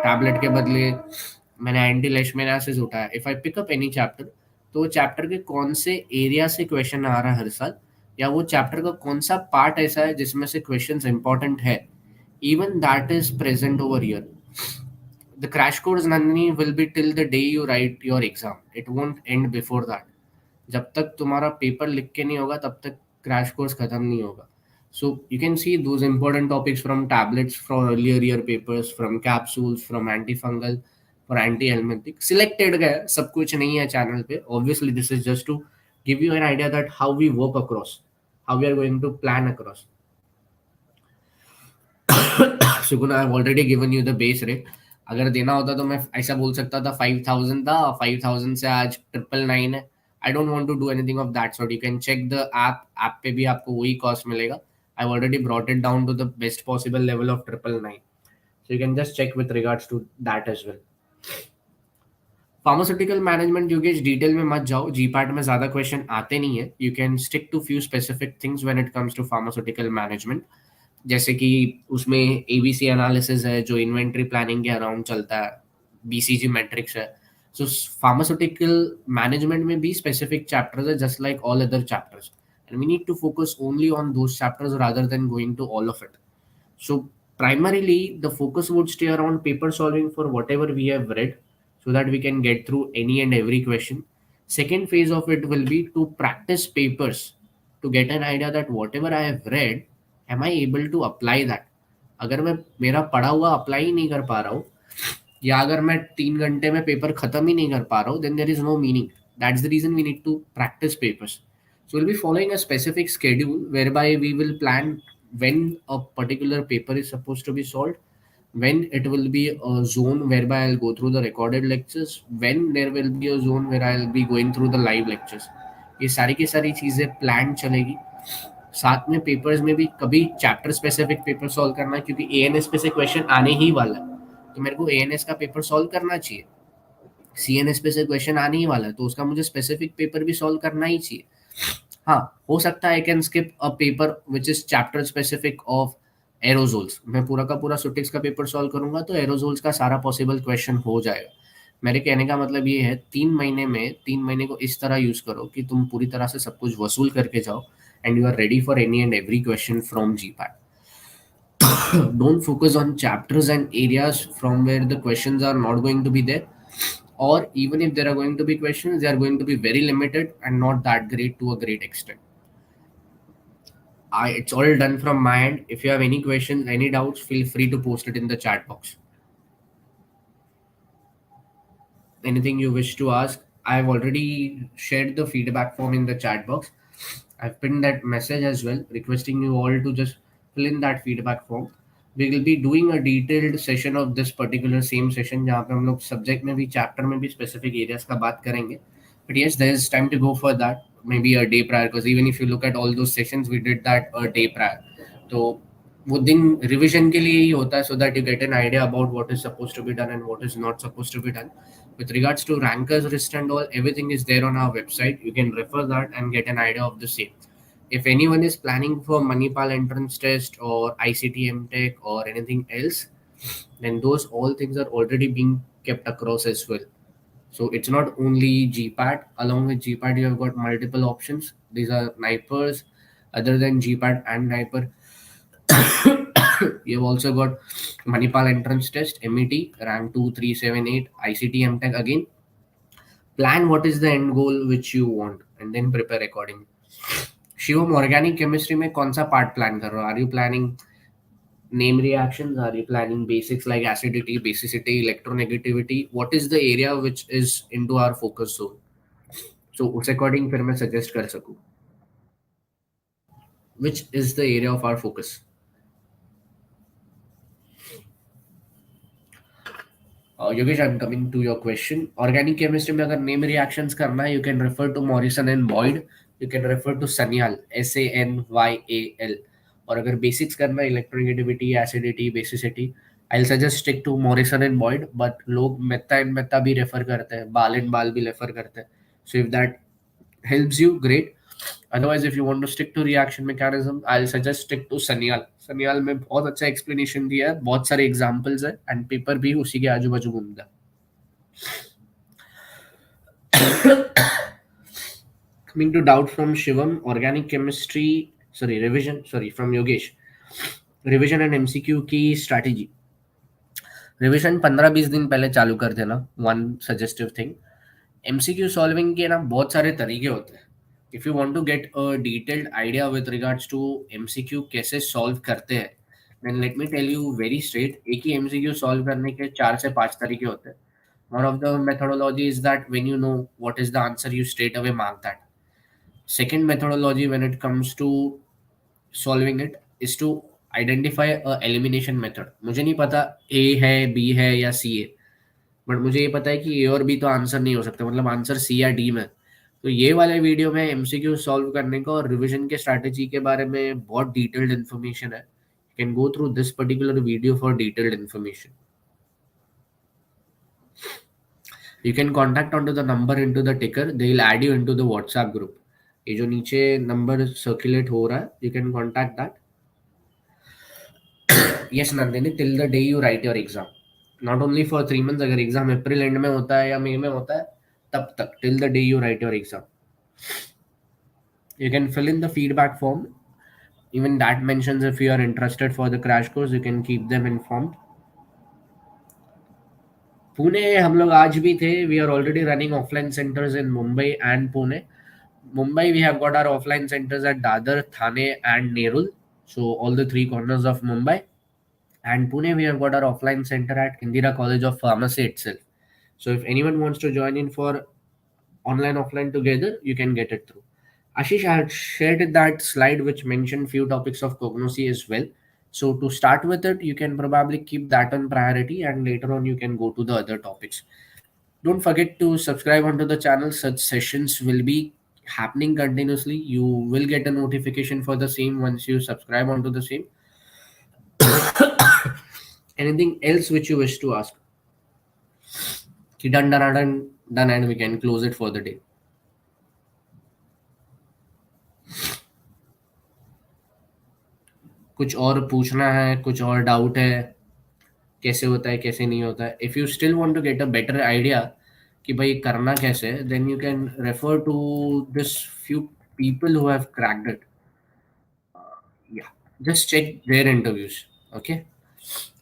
टैबलेट के बदले मैंने एंटी लेशमेनियासिस उठाया. If I pick up any chapter, तो चैप्टर के कौन से एरिया से क्वेश्चन आ रहा है हर साल, या वो चैप्टर का कौन सा पार्ट ऐसा है जिसमें से क्वेश्चंस इंपॉर्टेंट है, even that is present over here. the crash course, Nandini, will be till the day you write your exam. It won't end before that. जब तक तुम्हारा पेपर लिख के नहीं होगा तब तक क्रैश कोर्स खत्म नहीं होगा. So you can see those important topics from tablets, from earlier year papers, from capsules, from antifungal, for anti-helminthic. Selected गया, सब कुछ नहीं है चैनल पे. Obviously this is just to give you an idea that how we work across, how we are going to plan across. सुकुन, आई have already given you the base rate. अगर देना होता तो मैं ऐसा बोल सकता था 5000 था, 5000 से आज 999 है. I don't want to do anything of that sort. You can check the app पे भी आपको वही कॉस्ट मिलेगा. I have already brought it down to the best possible level of 999. So you can just check with regards to that as well. Pharmaceutical management, Yogesh detail में मत जाओ, GPAT में ज्यादा क्वेश्चन आते नहीं है. You can stick to few specific things when it comes to pharmaceutical management. जैसे कि उसमें एबीसी एनालिसिस है जो इन्वेंट्री प्लानिंग के अराउंड चलता है, बीसीजी मैट्रिक्स है. सो फार्मास्यूटिकल मैनेजमेंट में भी स्पेसिफिक चैप्टर्स है just like all other chapters, and we need to focus only on those chapters rather than going to all of it. So primarily the focus would stay around paper solving for whatever we have read so that we can get through any and every question. Second phase of it will be to practice papers to get an idea that whatever I have read, am I able to apply that. अगर मैं मेरा पढ़ा हुआ apply ही नहीं कर पा रहा हूँ, या अगर मैं 3 घंटे में पेपर खत्म ही नहीं कर पा रहा हूँ, then there is no meaning. That's the reason we need to practice papers. So we'll be following a specific schedule whereby we will plan when a particular paper is supposed to be solved, when it will be a zone whereby I'll go through the recorded lectures, when there will be a zone where I'll be going through the live lectures. ये सारी की सारी चीज़ें plan चलेगी. साथ में papers में भी कभी चैप्टर स्पेसिफिक पेपर सॉल्व करना है, क्योंकि एएनएस पे से क्वेश्चन आने ही वाला है, तो मेरे को एएनएस का पेपर सॉल्व करना चाहिए. सीएनएस पे से क्वेश्चन आने ही वाला है तो उसका मुझे स्पेसिफिक पेपर भी सॉल्व करना ही चाहिए. हाँ, हो सकता है I can skip a paper which is chapter specific of aerosols. मैं पूरा का पूरा सुटिक्स का पेपर सॉल्व करूंगा तो एरोजोल्स का सारा पॉसिबल क्वेश्चन हो जाएगा. मेरे कहने का मतलब ये है 3 महीने में 3 महीने को इस तरह यूज करो कि तुम पूरी तरह से सब कुछ वसूल करके जाओ and you are ready for any and every question from GPAT. Don't focus on chapters and areas from where the questions are not going to be there, or even if there are going to be questions, they are going to be very limited and not that great to a great extent. It's all done from my end. If you have any questions, any doubts, feel free to post it in the chat box. Anything you wish to ask, I've already shared the feedback form in the chat box. I've pinned that message as well, requesting you all to just fill in that feedback form. We will be doing a detailed session of this particular same session जहाँ पे हम लोग subject में भी chapter में भी specific areas का बात करेंगे. But yes, there is time to go for that, maybe a day prior, because even if you look at all those sessions, we did that a day prior. तो वो दिन revision के लिए ही होता है, so that you get an idea about what is supposed to be done and what is not supposed to be done. With regards to rankers list and all, everything is there on our website. You can refer that and get an idea of the same. If anyone is planning for Manipal entrance test or ICT MTech or anything else, then those all things are already being kept across as well. So it's not only GPAT. Along with GPAT, you have got multiple options. These are NIPERs. Other than GPAT and NIPER, you have also got Manipal entrance test, MET, rank 2, 3, 7, 8, ICT MTech again. Plan what is the end goal which you want and then prepare accordingly. Shivam, organic chemistry में कौन सा part plan कर रहे हो? Are you planning name reactions? Are you planning basics like acidity, basicity, electronegativity? What is the area which is into our focus zone, so उस according फिर मैं suggest कर सकूं which is the area of our focus. Yogesh, I am coming to your question. Organic chemistry में अगर name reactions करना है, you can refer to Morrison and Boyd, you can refer to Sanyal, SANYAL. और अगर बेसिक्स करना है, electronegativity, acidity, basicity, I will suggest stick to Morrison and Boyd. But लोग मेथा एंड मेथा भी रेफर करते हैं, बाल एंड बाल भी रेफर करते हैं. So if that helps you, great. Otherwise, if you want to stick to reaction mechanism, I'll suggest stick to Sanyal. Sanyal में बहुत अच्छा एक्सप्लेनेशन दिया है, बहुत सारे एग्जांपल्स है एंड पेपर भी उसी के आजू बाजू घूमता है. Coming to doubt from Shivam, organic chemistry, revision, from Yogesh. Revision and MCQ की strategy. रिविजन 15-20 दिन पहले चालू कर देना. One suggestive thing, MCQ solving के ना बहुत सारे तरीके होते हैं. If you want to get a detailed idea with regards to MCQ कैसे सॉल्व करते हैं, then let me tell you very straight, एक ही एमसीक्यू सॉल्व करने के 4 से 5 तरीके होते हैं. One of the methodology is that when you know what is the answer, you straight away mark that. Second methodology when it comes to solving it is to identify a elimination method. मुझे नहीं पता A है, B है या C है, but मुझे ये पता है कि ए और बी तो आंसर नहीं हो सकते, मतलब आंसर सी या डी में. तो ये वाले वीडियो में एमसीक्यू सॉल्व करने का और रिवीजन के स्ट्रैटेजी के बारे में बहुत डिटेल्ड इन्फॉर्मेशन है. You can go through this particular video for detailed information. You can contact onto the number into the ticker. They'll add you into the WhatsApp group. ये जो नीचे नंबर सर्कुलेट हो रहा है, you can contact that. Yes Nandini, till the day you write your exam, not only for 3 months. अगर exam April and में होता है या मई में होता है, तब तक till the day you write your exam. You can fill in the feedback form. Even that mentions if you are interested for the crash course, you can keep them informed. Pune हम लोग आज भी थे. We are already running offline centers in Mumbai and Pune. Mumbai, we have got our offline centers at Dadar, Thane, and Nerul. So all the three corners of Mumbai. And Pune, we have got our offline center at Indira College of Pharmacy itself. So if anyone wants to join in for online offline together, you can get it through. Ashish, I had shared that slide which mentioned few topics of cognosy as well. So to start with it, you can probably keep that on priority, and later on you can go to the other topics. Don't forget to subscribe onto the channel. Such sessions will be happening continuously. You will get a notification for the same once you subscribe onto the same. Anything else which you wish to ask? Done, done, done, done, and we can close it for the day. कुछ और पूछना है, कुछ और doubt है, कैसे होता है कैसे नहीं होता है? If you still want to get a better idea कि भाई करना कैसे, then you can refer to this few people who have cracked it. Yeah, just check their interviews. Okay,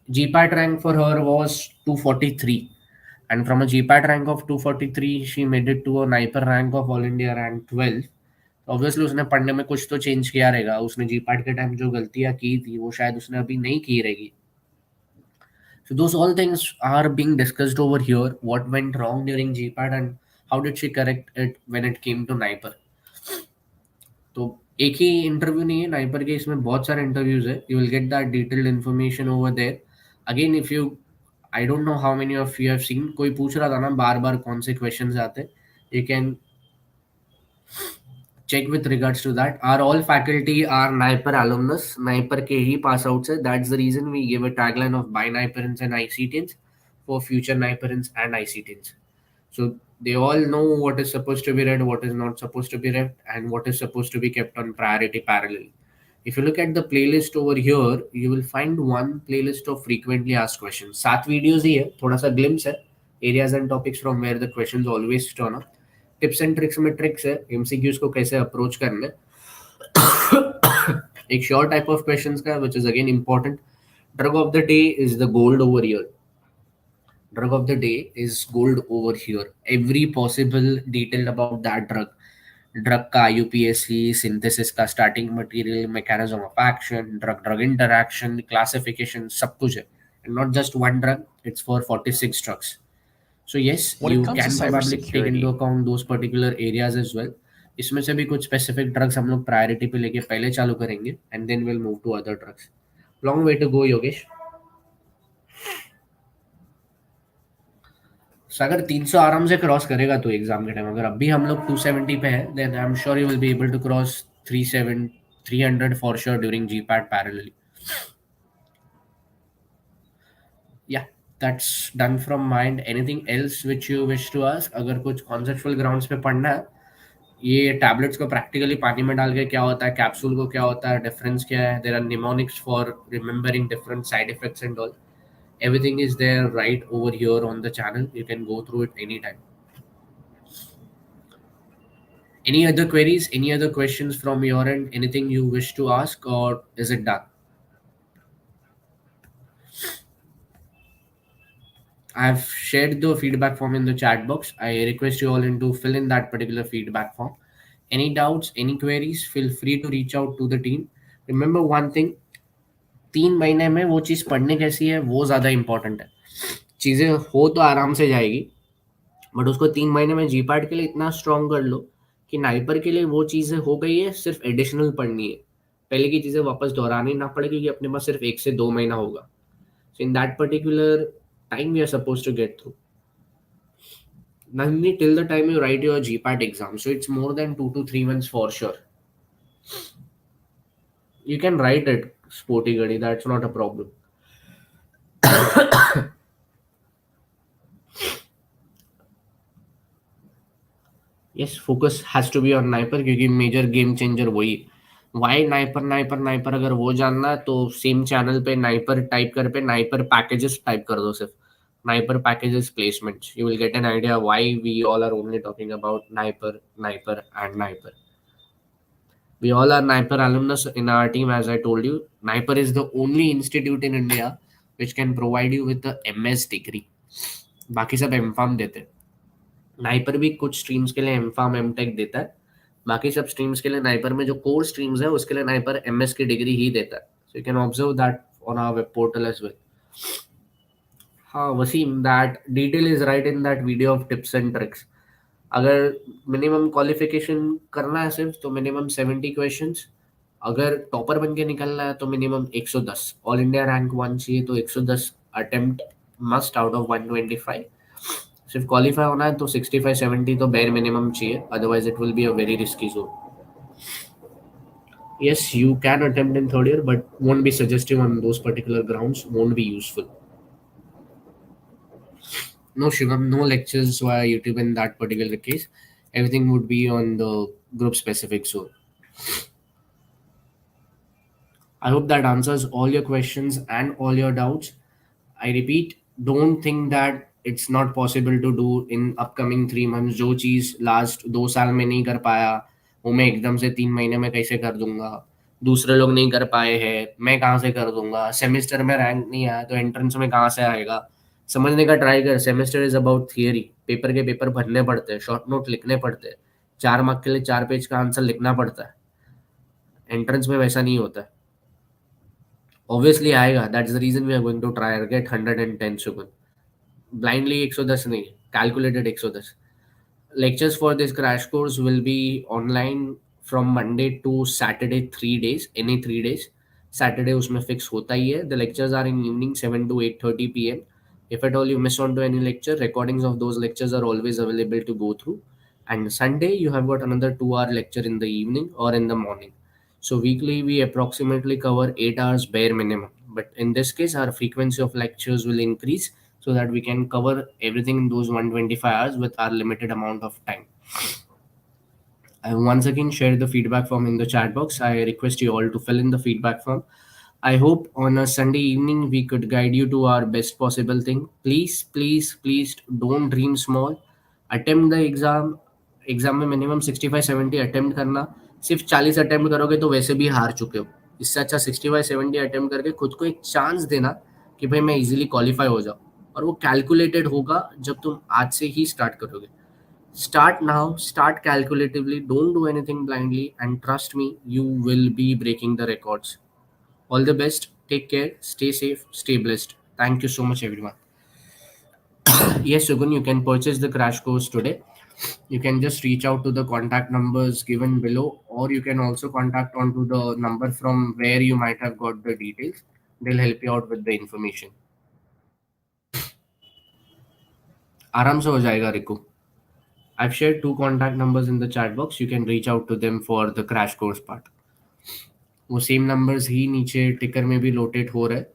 GPAT rank for her was 243, and from a GPAT rank of 243 she made it to a NIPER rank of All India rank 12. Obviously उसने पढ़ने में कुछ तो change किया रहेगा. उसने GPAT के time जो गलतियां की थी वो शायद उसने अभी नहीं की रहेगी. So those all things are being discussed over here. What went wrong during GPAT and how did she correct it when it came to NIPER? तो एक ही इंटरव्यू नहीं है नाइपर के, इसमें बहुत सारे इंटरव्यूज है. You will get that detailed information over there. Again if you, I don't know how many of you have seen, कोई पूछ रहा था ना बार बार कौन से क्वेश्चंस आते हैं. You can check with regards to that. Our all faculty are NIPER alumnus, NIPER के ही pass outs है. That's the reason we give a tagline of by NIPERins and ICTins for future NIPERins and ICTins. So they all know what is supposed to be read, what is not supposed to be read, and what is supposed to be kept on priority parallel. If you look at the playlist over here, you will find one playlist of frequently asked questions. 7 videos ही है, थोड़ा सा glimpse है, areas and topics from where the questions always turn up. Tips and tricks में tricks है, MCQs को कैसे approach करना है. एक श्योर टाइप ऑफ क्वेश्चंस का which is again important. Drug of the day is the gold over here. Drug of the day is gold over here. Every possible detail about that drug. Drug का UPSC, synthesis का starting material, mechanism of action, drug drug interaction, classification, सब कुछ है. And not just one drug, it's for 46 drugs. So yes, you can probably take into account those particular areas as well. इसमें से भी कुछ specific drugs हम लोग priority पे लेके पहले चालू करेंगे, and then we'll move to other drugs. Long way to go, Yogesh. अगर 300 आराम से क्रॉस करेगा तो एग्जाम के टाइम, अगर अभी हम लोग 270 पे है, then I'm sure you will be able to cross 300 for sure during GPAT parallelly. Yeah, that's done from my end. Anything else which you wish to ask? अगर कुछ conceptual grounds पे पढ़ना है, ये टैबलेट्स को प्रैक्टिकली पानी में डाल के क्या होता है, कैप्सूल को क्या होता है, डिफरेंस क्या है, there are mnemonics for remembering different side effects and all. Everything is there right over here on the channel. You can go through it any time. Any other queries, any other questions from your end, anything you wish to ask, or is it done? I've shared the feedback form in the chat box. I request you all in to fill in that particular feedback form. Any doubts, any queries, feel free to reach out to the team. Remember one thing, 3 महीने में वो चीज़ पढ़ने कैसी है वो ज़्यादा important है. चीज़ें हो तो आराम से जाएगी, बट उसको 3 महीने में जीपैट के लिए इतना स्ट्रॉन्ग कर लो कि नाइपर के लिए वो चीज़ें हो गई है, सिर्फ एडिशनल पढ़नी है. पहले की चीज़ें वापस दोहरानी ना पड़े, क्योंकि अपने पास सिर्फ 1 से 2 महीना होगा. So in that particular time we are suppose to get through. Nandini, till the time you write your GPAT exam, so it's more than 2 to 3 months for sure. You can write it, sporty gadi, that's not a problem. Yes, focus has to be on NIPER, क्योंकि major game changer वही. Why NIPER NIPER NIPER, अगर वो जानना है तो same channel पे NIPER type कर, पे नाइपर पैकेजेस टाइप कर दो सिर्फ. NIPER packages placements, you will get an idea why we all are only talking about NIPER NIPER and NIPER. We all are Naipar alumnus in our team, as I told you. Naipar is the only institute in India which can provide you with the MS degree. बाकी सब M farm देते हैं. NIPER भी कुछ streams के लिए M farm M take देता है. बाकी सब स्ट्रीम्स के लिए नाइपर में जो कोर स्ट्रीम्स है उसके लिए नाइपर एमएस की डिग्री ही देता है. So you can observe that on our web portal as well. हाँ Wasim, that detail is right in that video of tips and tricks. अगर मिनिमम क्वालिफिकेशन करना है सिर्फ, तो मिनिमम 70 क्वेश्चंस. अगर टॉपर बन के निकलना है तो मिनिमम 110. ऑल इंडिया रैंक 1 चाहिए तो 110 अटेम्प्ट मस्ट आउट ऑफ 125. सिर्फ क्वालिफाई होना है तो 65-70 तो बेर मिनिमम चाहिए, otherwise it will be a very risky zone. Yes, you can attempt in third year, but won't be suggestive on those particular grounds, won't be useful. No, Shivam, no lectures via YouTube in that particular case. Everything would be on the group specific zone. I hope that answers all your questions and all your doubts. I repeat, don't think that it's not possible to do in upcoming 3 months. जो चीज़ last 2 साल में नहीं कर पाया, वो मैं एकदम से 3 महीने में कैसे कर दूंगा. दूसरे लोग नहीं कर पाए हैं, मैं कहाँ से कर दूंगा. सेमेस्टर में रैंक नहीं आया तो एंट्रेंस में कहाँ से आएगा. समझने का ट्राई कर. Semester is about theory. Paper के पेपर भरने पड़ते हैं, शॉर्ट नोट लिखने पड़ते हैं, 4 मार्क के लिए 4 पेज का आंसर लिखना पड़ता है. एंट्रेंस में वैसा नहीं होता है. ऑब्वियसली आएगा, that is the reason we are going to try get 110 Sugun. Blindly 110 नहीं, calculated 110. Lectures for this crash course will be online from Monday to Saturday, 3 days, any 3 days. Saturday उसमें fix होता ही है. The lectures are in evening 7 to 8:30 p.m. If at all you miss on to any lecture, recordings of those lectures are always available to go through. And Sunday you have got another 2 hour lecture in the evening or in the morning. So weekly we approximately cover 8 hours bare minimum. But in this case, our frequency of lectures will increase so that we can cover everything in those 125 hours with our limited amount of time. I once again shared the feedback form in the chat box. I request you all to fill in the feedback form. I hope on a Sunday evening we could guide you to our best possible thing. Please, please, please don't dream small. Attempt the exam. Exam में minimum 65-70 attempt करना. सिर्फ 40 attempt करोगे तो वैसे भी हार चुके हो. इससे अच्छा 65-70 अटेम्प्ट करके खुद को एक चांस देना कि भाई मैं इजीली क्वालिफाई हो जाऊँ. और वो कैलकुलेटेड होगा जब तुम आज से ही स्टार्ट करोगे. Start now, start calculatively, don't do anything blindly, and trust me, you will be breaking the records. All the best, take care, stay safe, stay blessed. Thank you so much, everyone. Yes, Sugun, you can purchase the crash course today. You can just reach out to the contact numbers given below, or you can also contact onto the number from where you might have got the details. They'll help you out with the information. आराम से हो जाएगा रिको. I've shared 2 contact numbers in the chat box. You can reach out to them for the crash course part. वो same numbers ही नीचे टिकर में भी लोटेट हो रहा है.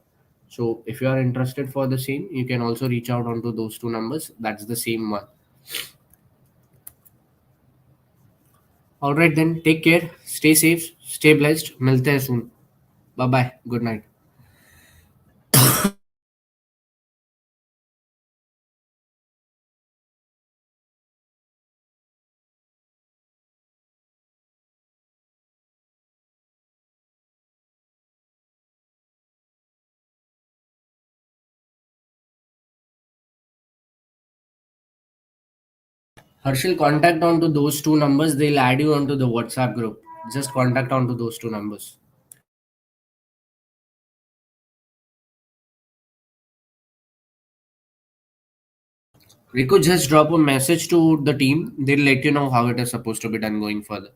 So if you are interested for the same, you can also reach out onto those 2 numbers. That's the same one. All right then, take care, stay safe, stay blessed. मिलते हैं soon. Bye bye. Good night. Harshal, contact onto those two numbers. They'll add you onto the WhatsApp group. Just contact onto those two numbers. Riku, just drop a message to the team. They'll let you know how it is supposed to be done going further.